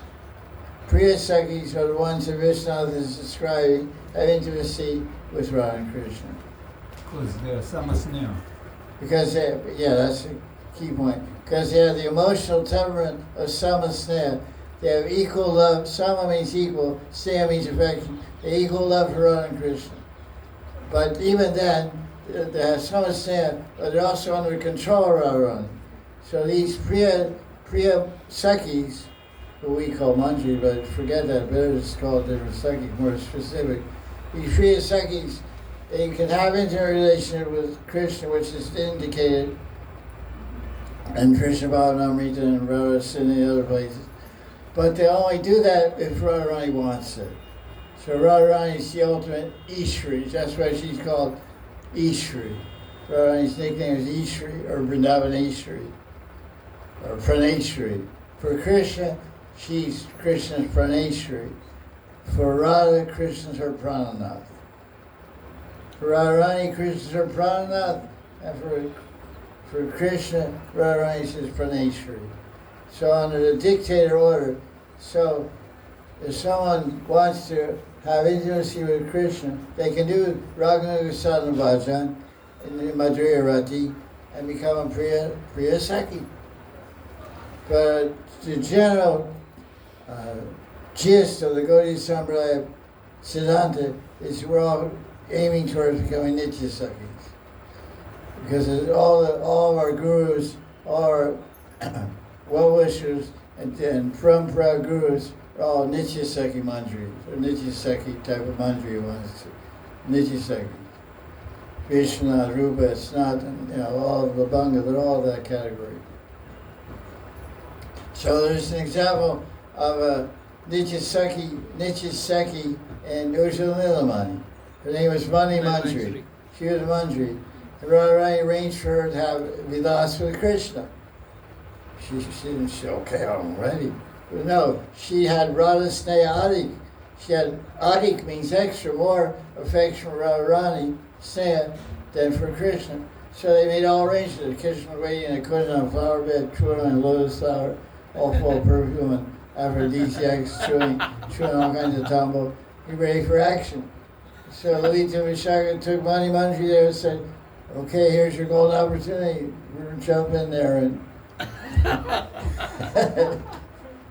Priya Sakhis are the ones that Vishnu is describing, have intimacy with Radha Krishna. Because they're samasneha. Because that's a key point. Because they have the emotional temperament of samasneha. They have equal love. Sama means equal, sneha means affection. They have equal love for Radha Krishna. But even then, they have samasneha, but they're also under control of Radha. So these Priya Sakhis, who we call manjari, but forget that, better just call it different Sakhis, more specific. These Priya Sakhis, they can have intimate relationship with Krishna, which is indicated in Krishna Bhavanamrita and Radha and the other places. But they only do that if Radharani wants it. So Radharani is the ultimate Ishri. That's why she's called Ishri. Radharani's nickname is Ishri or Vrindavaneshri or Praneshri. For Krishna, she's Krishna's Praneshri. For Radha, Krishna's her Prananath. For Radharani, Krishna's her Prananath. And for Krishna, Radharani's his Praneshri. So under the dictator order, so if someone wants to have intimacy with Krishna, they can do Raganuga Sadhana Bhajan in the Madhurya Rati and become a Priya Sakhi. But the general gist of the Gaudiya Sampradaya Siddhanta is we're all aiming towards becoming Nitya Sakhis. Because all of our gurus or well-wishers and Parampara gurus are all Nityasaki Manjari, or Nityasaki type of Manjari ones. Nityasaki. Krishna, Rupa, Sanatan, all of the Banga, they're all that category. So there's an example of a Nityasaki and Ujjvala Nilamani. Her name was Mani Manjari. She was a Manjari. And Radharani arranged for her to have Vilas with Krishna. She didn't say, okay, I'm ready. But no, she had Radha Sneha Adik. She had Adik means extra, more affection for Radharani, Sneha, than for Krishna. So they made all arrangements. Krishna was waiting in a cushion on a flower bed, chewing on a lotus flower, all full of perfume, and aphrodisiacs, chewing all kinds of tumble. He ready for action. So Lalita Vishaka took Mani Manjari there and said, okay, here's your golden opportunity. We're going to jump in there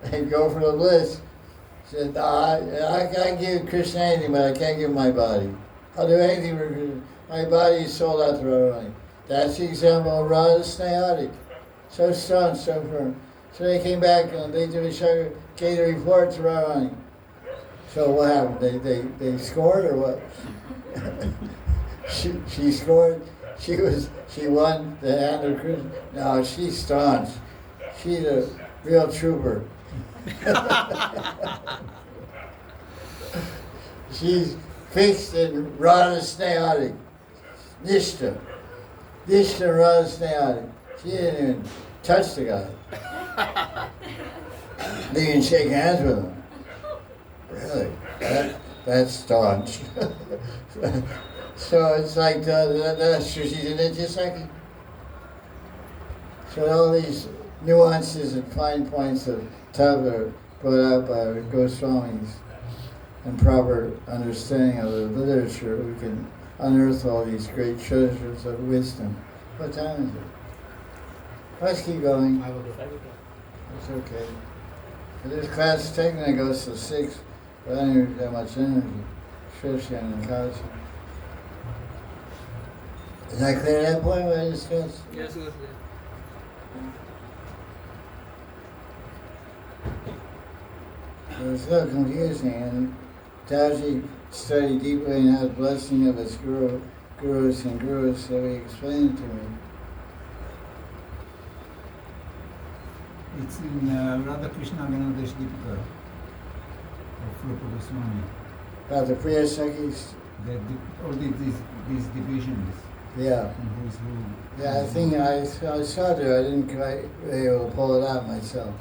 and go for the bliss. She said, I can't give Krishna anything, but I can't give my body. I'll do anything for Krishna. My body is sold out to Radharani. That's the example of Radha Snehadi. So strong, so firm. So they came back and Lalita Vishaka gave the report to Radharani. So what happened? They scored or what? she scored. She won the hand of Krishna. No, she's staunch. She's a real trooper. She's fixed in Radha Snehadi. Nishta Radha Snehadi. She didn't even touch the guy. They didn't shake hands with him. Really? That's staunch. So it's like that's true. She's a Nityasaki. So all these nuances and fine points of Tava are brought out by Goswamis and proper understanding of the literature. We can unearth all these great treasures of wisdom. What time is it? Let's keep going. It's okay. This class technically goes to 6, but I don't have that much energy, especially on the college. Is that clear that point what I discussed? Yes, good. So it's a little confusing, and Taji studied deeply and has blessing of his gurus, so he explained it to me. It's in Radha Krishna Ganadesh Deepika of Rupa Goswami. About the Priya Sakis? All these divisions. Yeah. And who's who. Yeah, I think I saw there. I didn't quite be able to pull it out myself.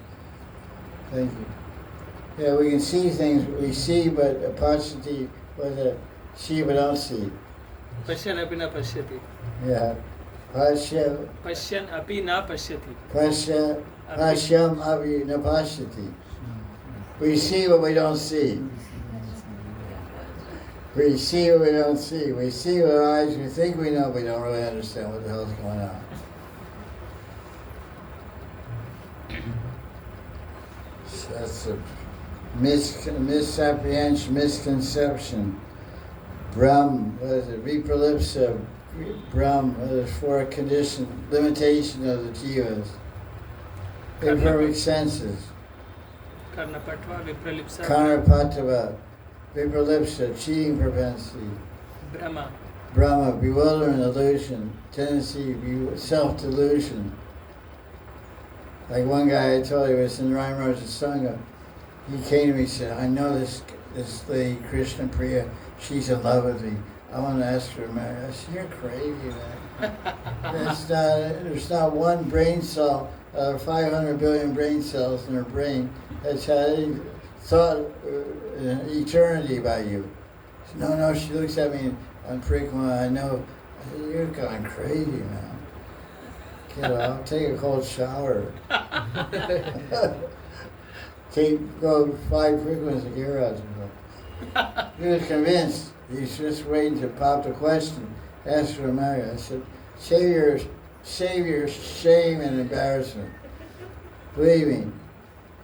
Thank you. Yeah, we can see things we see, but apachati was a see but don't see. Pashyan api na pashyati. Yeah. Pashya. Pashyan api na pashyati. Pashyam api na pashyati. We see what we don't see. We see what we don't see. We see with our eyes, we think we know, we don't really understand what the hell's going on. So that's a misapprehension, misconception. Brahm, what is it? Vipralipsa, Brahm, what is for a condition, limitation of the jivas. Imperfect senses. Karnapatva, Vipralipsa. Karnapatva, Vipralipsa, cheating propensity. Brahma. Brahma, bewilderment, illusion, tendency, self-delusion. Like one guy I told you was in Ramaraja Sangha. He came to me and said, I know this lady, Krishna Priya, she's in love with me. I want to ask her to marry. I said, you're crazy, man. There's not one brain cell, 500 billion brain cells in her brain that's had any thought eternity about you. Said, no, she looks at me unfrequently, I know. I said, you're going crazy, man. Kid, I'll take a cold shower. Go 5 frequencies a year out to He was convinced. He's just waiting to pop the question. Ask her to marry. I said, save your shame and embarrassment. Believe me,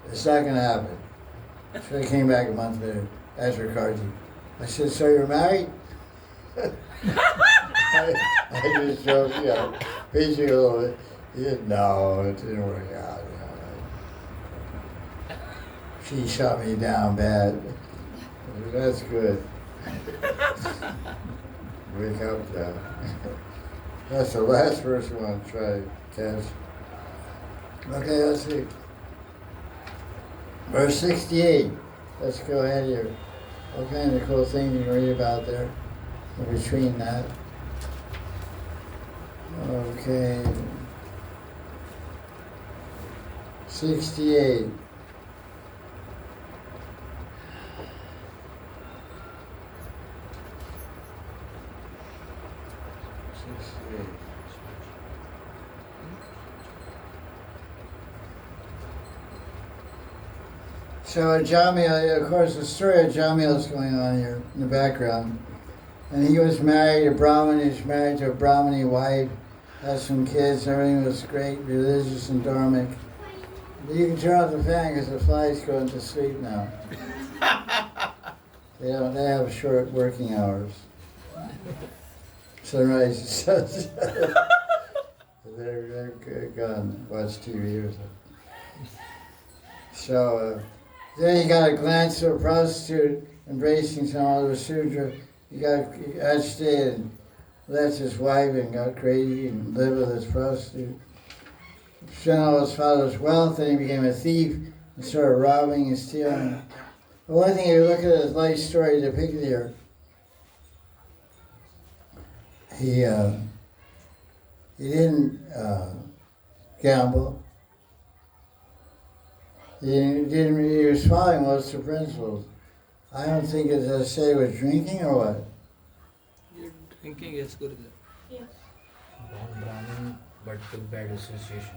it's not going to happen. So he came back a month later, asked her Karji. I said, so you're married? I just joked, teasing a little bit. No, it didn't work out. She shot me down bad. That's good. Wake up now. That's the last person I want to try to catch. Okay, let's see. Verse 68. Let's go ahead here. What kind of cool things you can read about there in between that? Okay. 68. So Jamil, of course, the story of Jamil is going on here in the background. And he was married, a Brahmin, he was married to a Brahmini wife, had some kids, everything was great, religious and dharmic. You can turn off the fan because the fly's going to sleep now. They have short working hours. Sunrise and sunset. They're gone, watch TV or something. So, then he got a glance of a prostitute embracing some other Sudra. He got agitated and left his wife and got crazy and lived with his prostitute. Spent all his father's wealth, and he became a thief and started robbing and stealing. But one thing, if you look at his life story depicted here, he didn't gamble. He was following most of the principles. I don't think it's as say was drinking or what. Your drinking is good. Yes. Born Brahmin, but took bad association.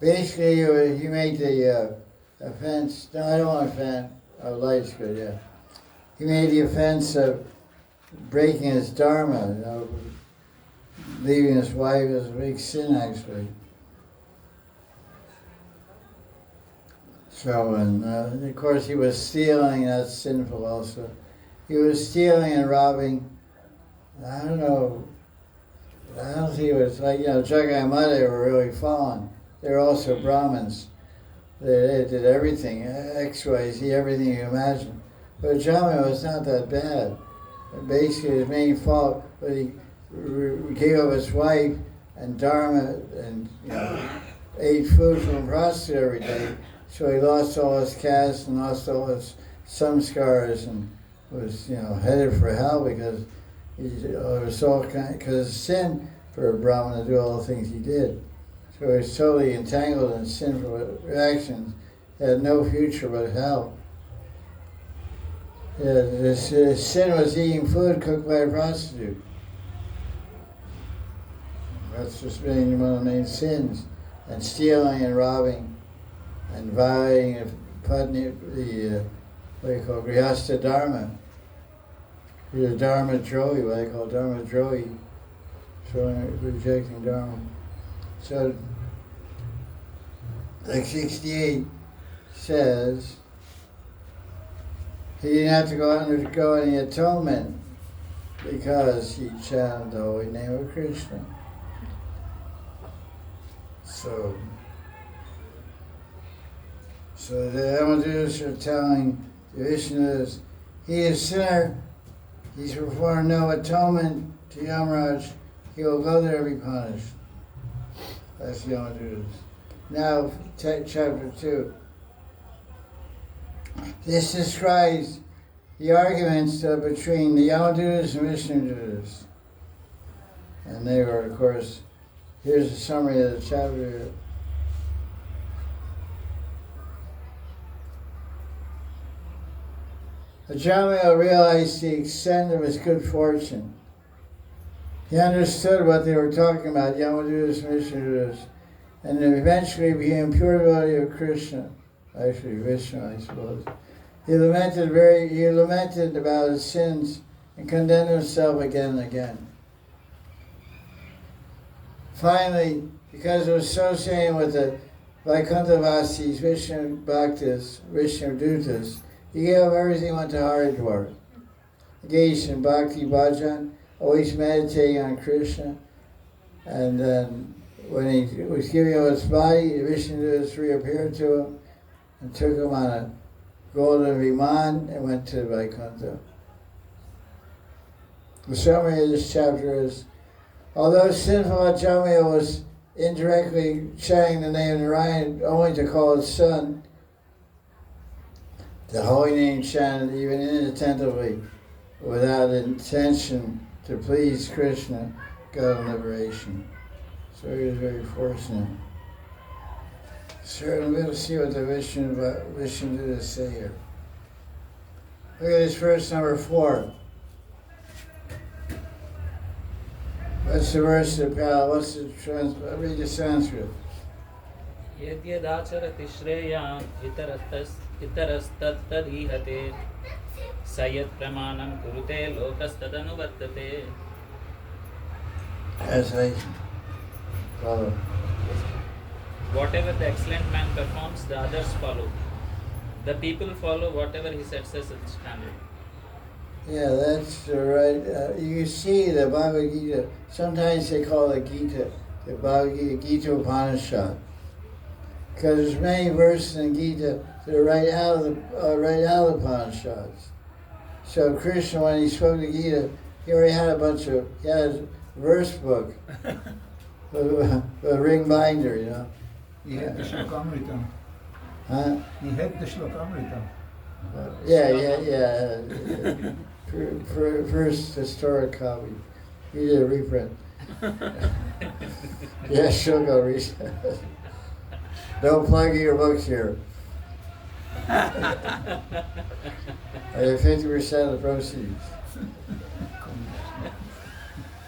Basically, he made the offense. No, I don't want to offend. Oh, light's good, yeah. He made the offense of breaking his dharma. You know, leaving his wife is a big sin, actually. So, and of course he was stealing, that's sinful also. He was stealing and robbing. I don't know, I don't think it was like, Jagai and Madan were really fallen. They were also Brahmins. They did everything, X, Y, Z, everything you imagine. But Jamil was not that bad. Basically his main fault was he gave up his wife and dharma and ate food from a prostitute every day. So he lost all his caste and lost all his samskars and was, headed for hell because it was all because it's sin for a Brahmin to do all the things he did. So he was totally entangled in sinful actions. He had no future but hell. Yeah, his sin was eating food cooked by a prostitute. That's just being one of the main sins. And stealing and robbing. And violating the Grihastha Dharma. The Dharma Drohi, what I call Dharma Drohi. Rejecting Dharma. So, like 68 says, he didn't have to undergo any atonement because he chanted the holy name of Krishna. So the Amadus are telling the Vishnus, he is a sinner, he's performed no atonement to Yamaraj, he will go there and be punished. That's the Amadus. Now, chapter 2. This describes the arguments between the Yamadus and Vishnudus. And they were, of course, here's a summary of the chapter. Jamil realized the extent of his good fortune. He understood what they were talking about, Yamadus and Vishnudus, and eventually became pure devotee of Krishna. Actually, Vishnu, I suppose. He lamented about his sins and condemned himself again and again. Finally, because of associating with the Vaikuntavasis, Vishnu Bhaktas, Vishnu Dutas, he gave up everything, went to Haridwar. Engaged in bhakti bhajan, always meditating on Krishna, and then when he was giving up his body, Vishnu reappeared to him and took him on a golden viman and went to Vaikuntha. The summary of this chapter is, although sinful Ajamil was indirectly chanting the name of Narayan only to call his son, the holy name chanted even inattentively, without intention to please Krishna, got him liberation. So he was very fortunate. So I'm going to see what the Vishnu say here. Look at this verse number 4. What's the verse of what's the read the Sanskrit. यद्यदाचरति श्रेयान् इतरस्तत्तदीहते स यत्प्रमाणं कुरुते लोकस्तदनुवर्तते. Translation. Follow. Whatever the excellent man performs, the others follow. The people follow whatever he sets as a standard. Yeah, that's right. You see the Bhagavad Gita, sometimes they call it Gita, the Bhagavad Gita, Gita Upanishad. Because there's many verses in Gita that are right out of the Upanishads. So Krishna, when he spoke the Gita, he already had he had a verse book with a ring binder, you know. He had the Shlokamrita. Huh? He had the Shlokamrita. Yeah. First historic copy. He did a reprint. Yeah, she'll go read. Don't plug your books here. I have 50% of the proceeds.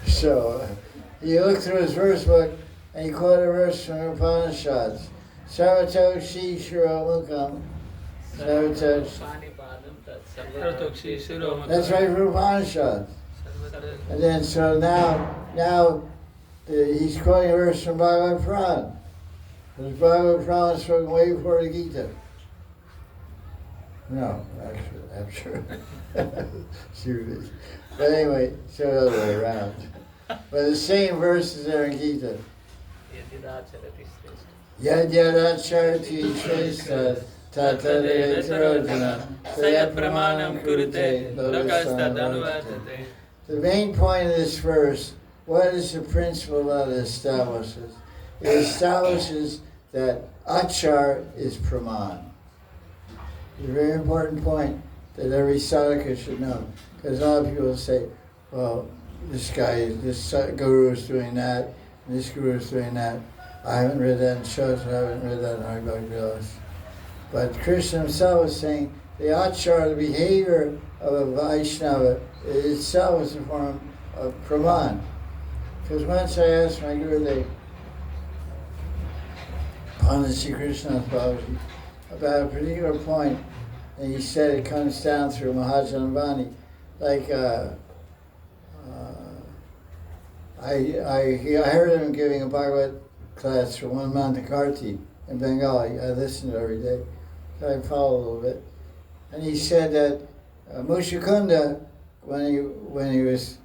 So, he looked through his verse book and he quoted a verse from the Upanishads. Sarvato Shi Shiro Mukam. Sarvato. That's right from Upanishads. And then so now he's quoting a verse from Bhagavad Puran. Because Bhagavad Puran is spoken way before the Gita. No, actually. Seriously. But anyway, so the other way around. But the same verses are in Gita. Yad yadacharati shrestas tatadevitrodana sayat pramanam kurute lokastadanuvartate. The main point of this verse, what is the principle that it establishes? It establishes that achar is praman. It's a very important point that every sadhaka should know. Because a lot of people say, well, this guru is doing that, and this guru is doing that. I haven't read that in Shosha, I haven't read that in Haribhakti. But Krishna himself was saying the achar, the behavior of a Vaishnava itself is a form of praman. Because once I asked my Gurudev, Pandit Sri Krishna Babaji, about a particular point, and he said it comes down through Mahajanavani. Like, I heard him giving a Bhagavad class for 1 month in Karti in Bengali. I listened every day, so I followed a little bit. And he said that Mushakunda, when he was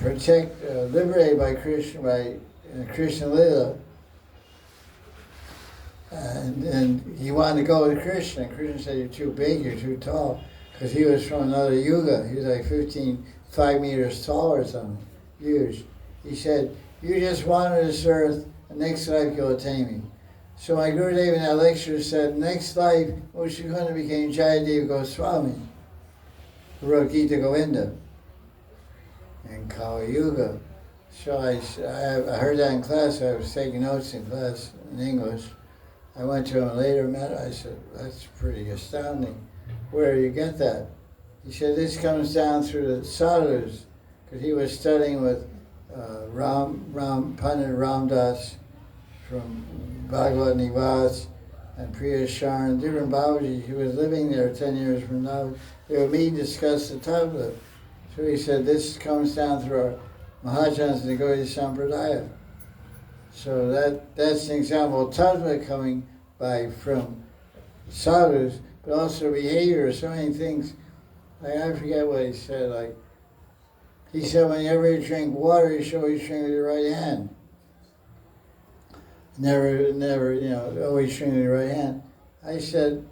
liberated by Krishna, by Krishna Lila, and he wanted to go to Krishna. And Krishna said, "You're too big, you're too tall," because he was from another yuga. He was like 5 meters tall or something, huge. He said, "You just wander this earth, and next life you'll attain me." So my Gurudev in that lecture said, next life, Mushakunda became Jayadeva Goswami, who wrote Gita Govinda in Kali Yuga. So I heard that in class. I was taking notes in class in English. I went to him later, met. I said, "That's pretty astounding. Where do you get that?" He said, "This comes down through the sadhus," because he was studying with Pandit Ramdas from Bhagavad Nivas and Priya Sharan, different Babaji. He was living there 10 years from now. They would meet and discuss the Tattva. So he said, this comes down through our Mahajans and Gaudiya Sampradaya. So that's an example of Tattva coming from sadhus, but also behavior, so many things. Like, I forget what he said. Like, he said, whenever you drink water, you should always drink with your right hand. never, always swinging the right hand. I said,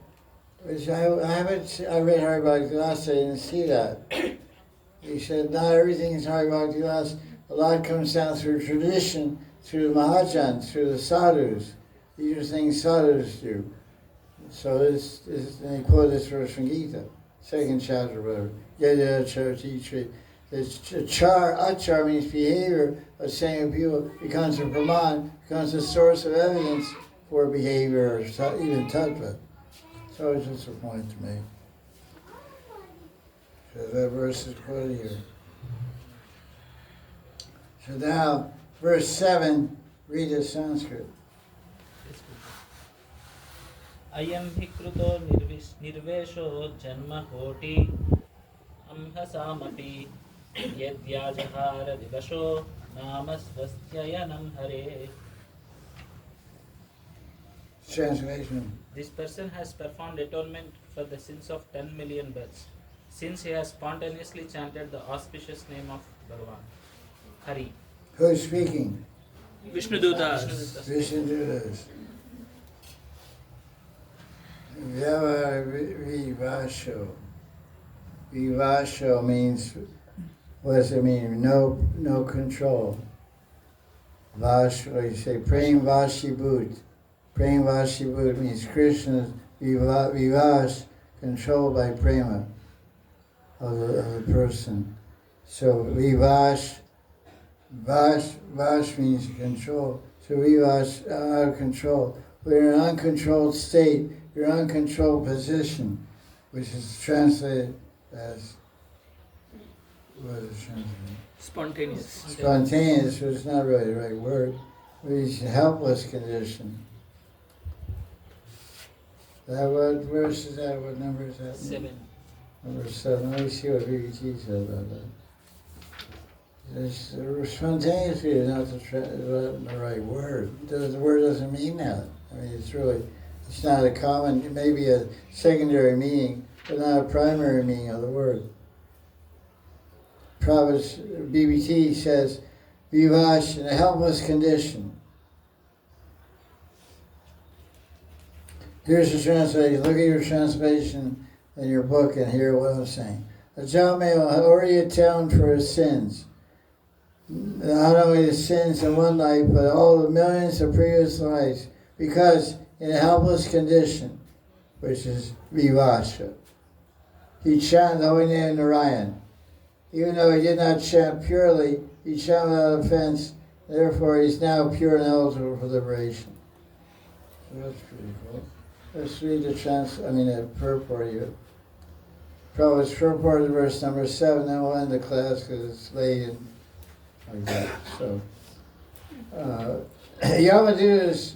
I read Hari Bhakti Vilas, I didn't see that. He said, not everything is Hari Bhakti Vilas. A lot comes down through tradition, through the Mahajans, through the sadhus. These are things sadhus do. So this and he quoted this verse from Gita, 2nd chapter, whatever. Yada charati tree. Achar means behavior of saying people becomes a praman, becomes a source of evidence for behavior or even tattva. So it's just a point to me. So that verse is quoted here. So now, verse 7, read the Sanskrit. Ayam hikruto nirvesho janma hoti amhasamapi yadyajahara divasho namasvastyayanam hare. Translation. This person has performed atonement for the sins of 10 million births, since he has spontaneously chanted the auspicious name of Bhagavan. Hari. Who's speaking? Vishnudutas. Vishnudutas. Vivasho. Vivasho means, what does it mean? No control. Vasho, you say Prem Vashibhut. Prem Vashibhut means Krishna's Vivash, controlled by prema of the person. So Vivash, Vash means control. So Vivash, out of control. We're in an uncontrolled state, you're in an uncontrolled position, which is translated as, what is it translated? Spontaneous. Spontaneous, which is not really the right word. It's a helpless condition. That what verse is that? What number is that? 7. Number 7. Let me see what VBT says about that. Spontaneously is not the right word. The word doesn't mean that. I mean, it's not a common, it may be a secondary meaning, but not a primary meaning of the word. Prabhupada's BBT says, Vivash in a helpless condition. Here's the translation. Look at your translation in your book and hear what I'm saying. A Jamel had already atoned for his sins. Not only his sins in one life, but all the millions of previous lives, because in a helpless condition, which is Vivasha, he chanted the holy name of Narayan. Even though he did not chant purely, he chanted without offense, therefore he's now pure and eligible for liberation. So that's pretty cool. Let's read the purport here. Prabhupada's purport of verse number 7, then we'll end the class because it's late and like that. So, Yamadutas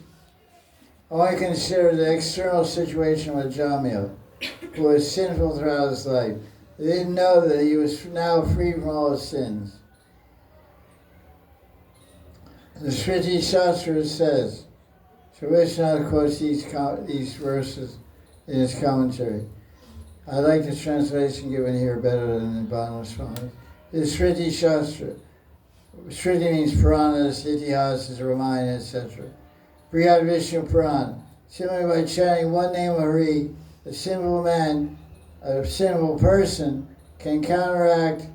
only considered the external situation with Jamil, who was sinful throughout his life. They didn't know that he was now free from all his sins. The Sriti Shastra says, so Vishwanath quotes these verses in his commentary. I like the translation given here better than the Bhanu Swami. The Sriti Shastra. Sriti means Puranas, Itihasas, Ramayana, etc. Brihad Vishnu Puran. Similarly, by chanting one name of Hari, a sinful man, a sinful person, can counteract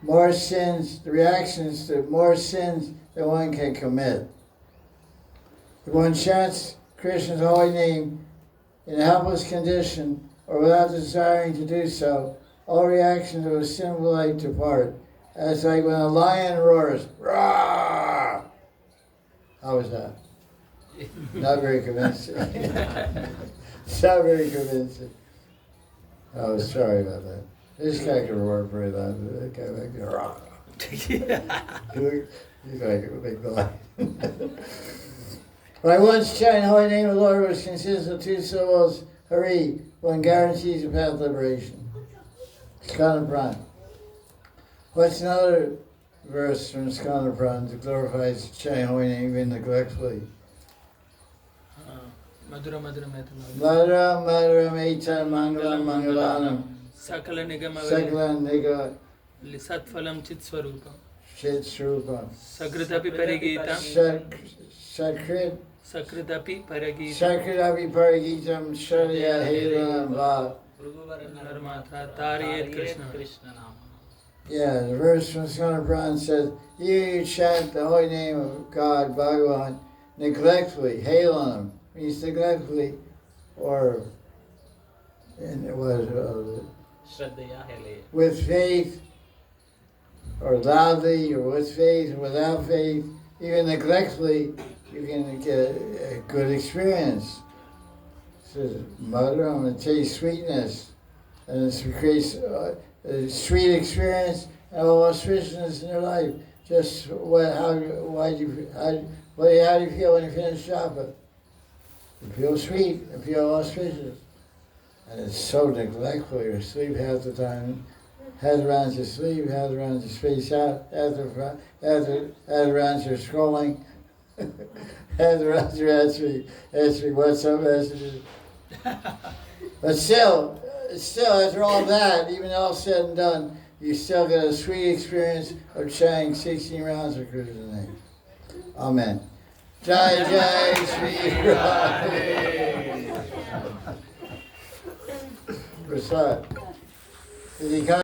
more sins, the reactions to more sins than one can commit. If one chants Krishna's holy name in a helpless condition or without desiring to do so, all reactions of a sinful life depart. It's like when a lion roars, "Rah!" How was that? Not very convincing. It's not very convincing. Oh, sorry about that. This guy can roar very loud. That guy back there, "Rah!" He's like a big lion. When I once chanted the holy name of the Lord, which consists of 2 syllables, Hari, one guarantees a path of liberation. Skanda Pran. What's another verse from Skanda Pran that glorifies chanting holy name even neglectfully? Madhura Madhura Madhura Madhura Maitan Mangalam Mangalanam Sakala Nigama Sakala Niga Satphalam Chit Swarupam Chit Srupa Sagratapi Parigita Sakritapi Paragita Sakritapi Paragitam Shradya Helanam Va. Narmatra Tariyet Krishna. Krishna Nama. Yeah, the verse from Srimad Bhagavatam says, you chant the holy name of God, Bhagavan, neglectfully, Helanam, means neglectfully, or and it was Shraddhaya Hele. with faith, or loudly, or with faith, or without faith, even neglectfully, you can get a good experience. It says, Mother, I'm going to taste sweetness, and it creates a sweet experience and all auspiciousness in your life. Just how do you feel when you finish shopping? You feel sweet, you feel auspicious. And it's so neglectful. You're asleep half the time. Half around your sleep, half around your space out, half around your scrolling, half around your answering WhatsApp messages. But still, after all that, even all said and done, you still get a sweet experience of chanting 16 rounds of Krishna's name. Amen. Jai Jai Shri Radhe. Prasad. Did he come?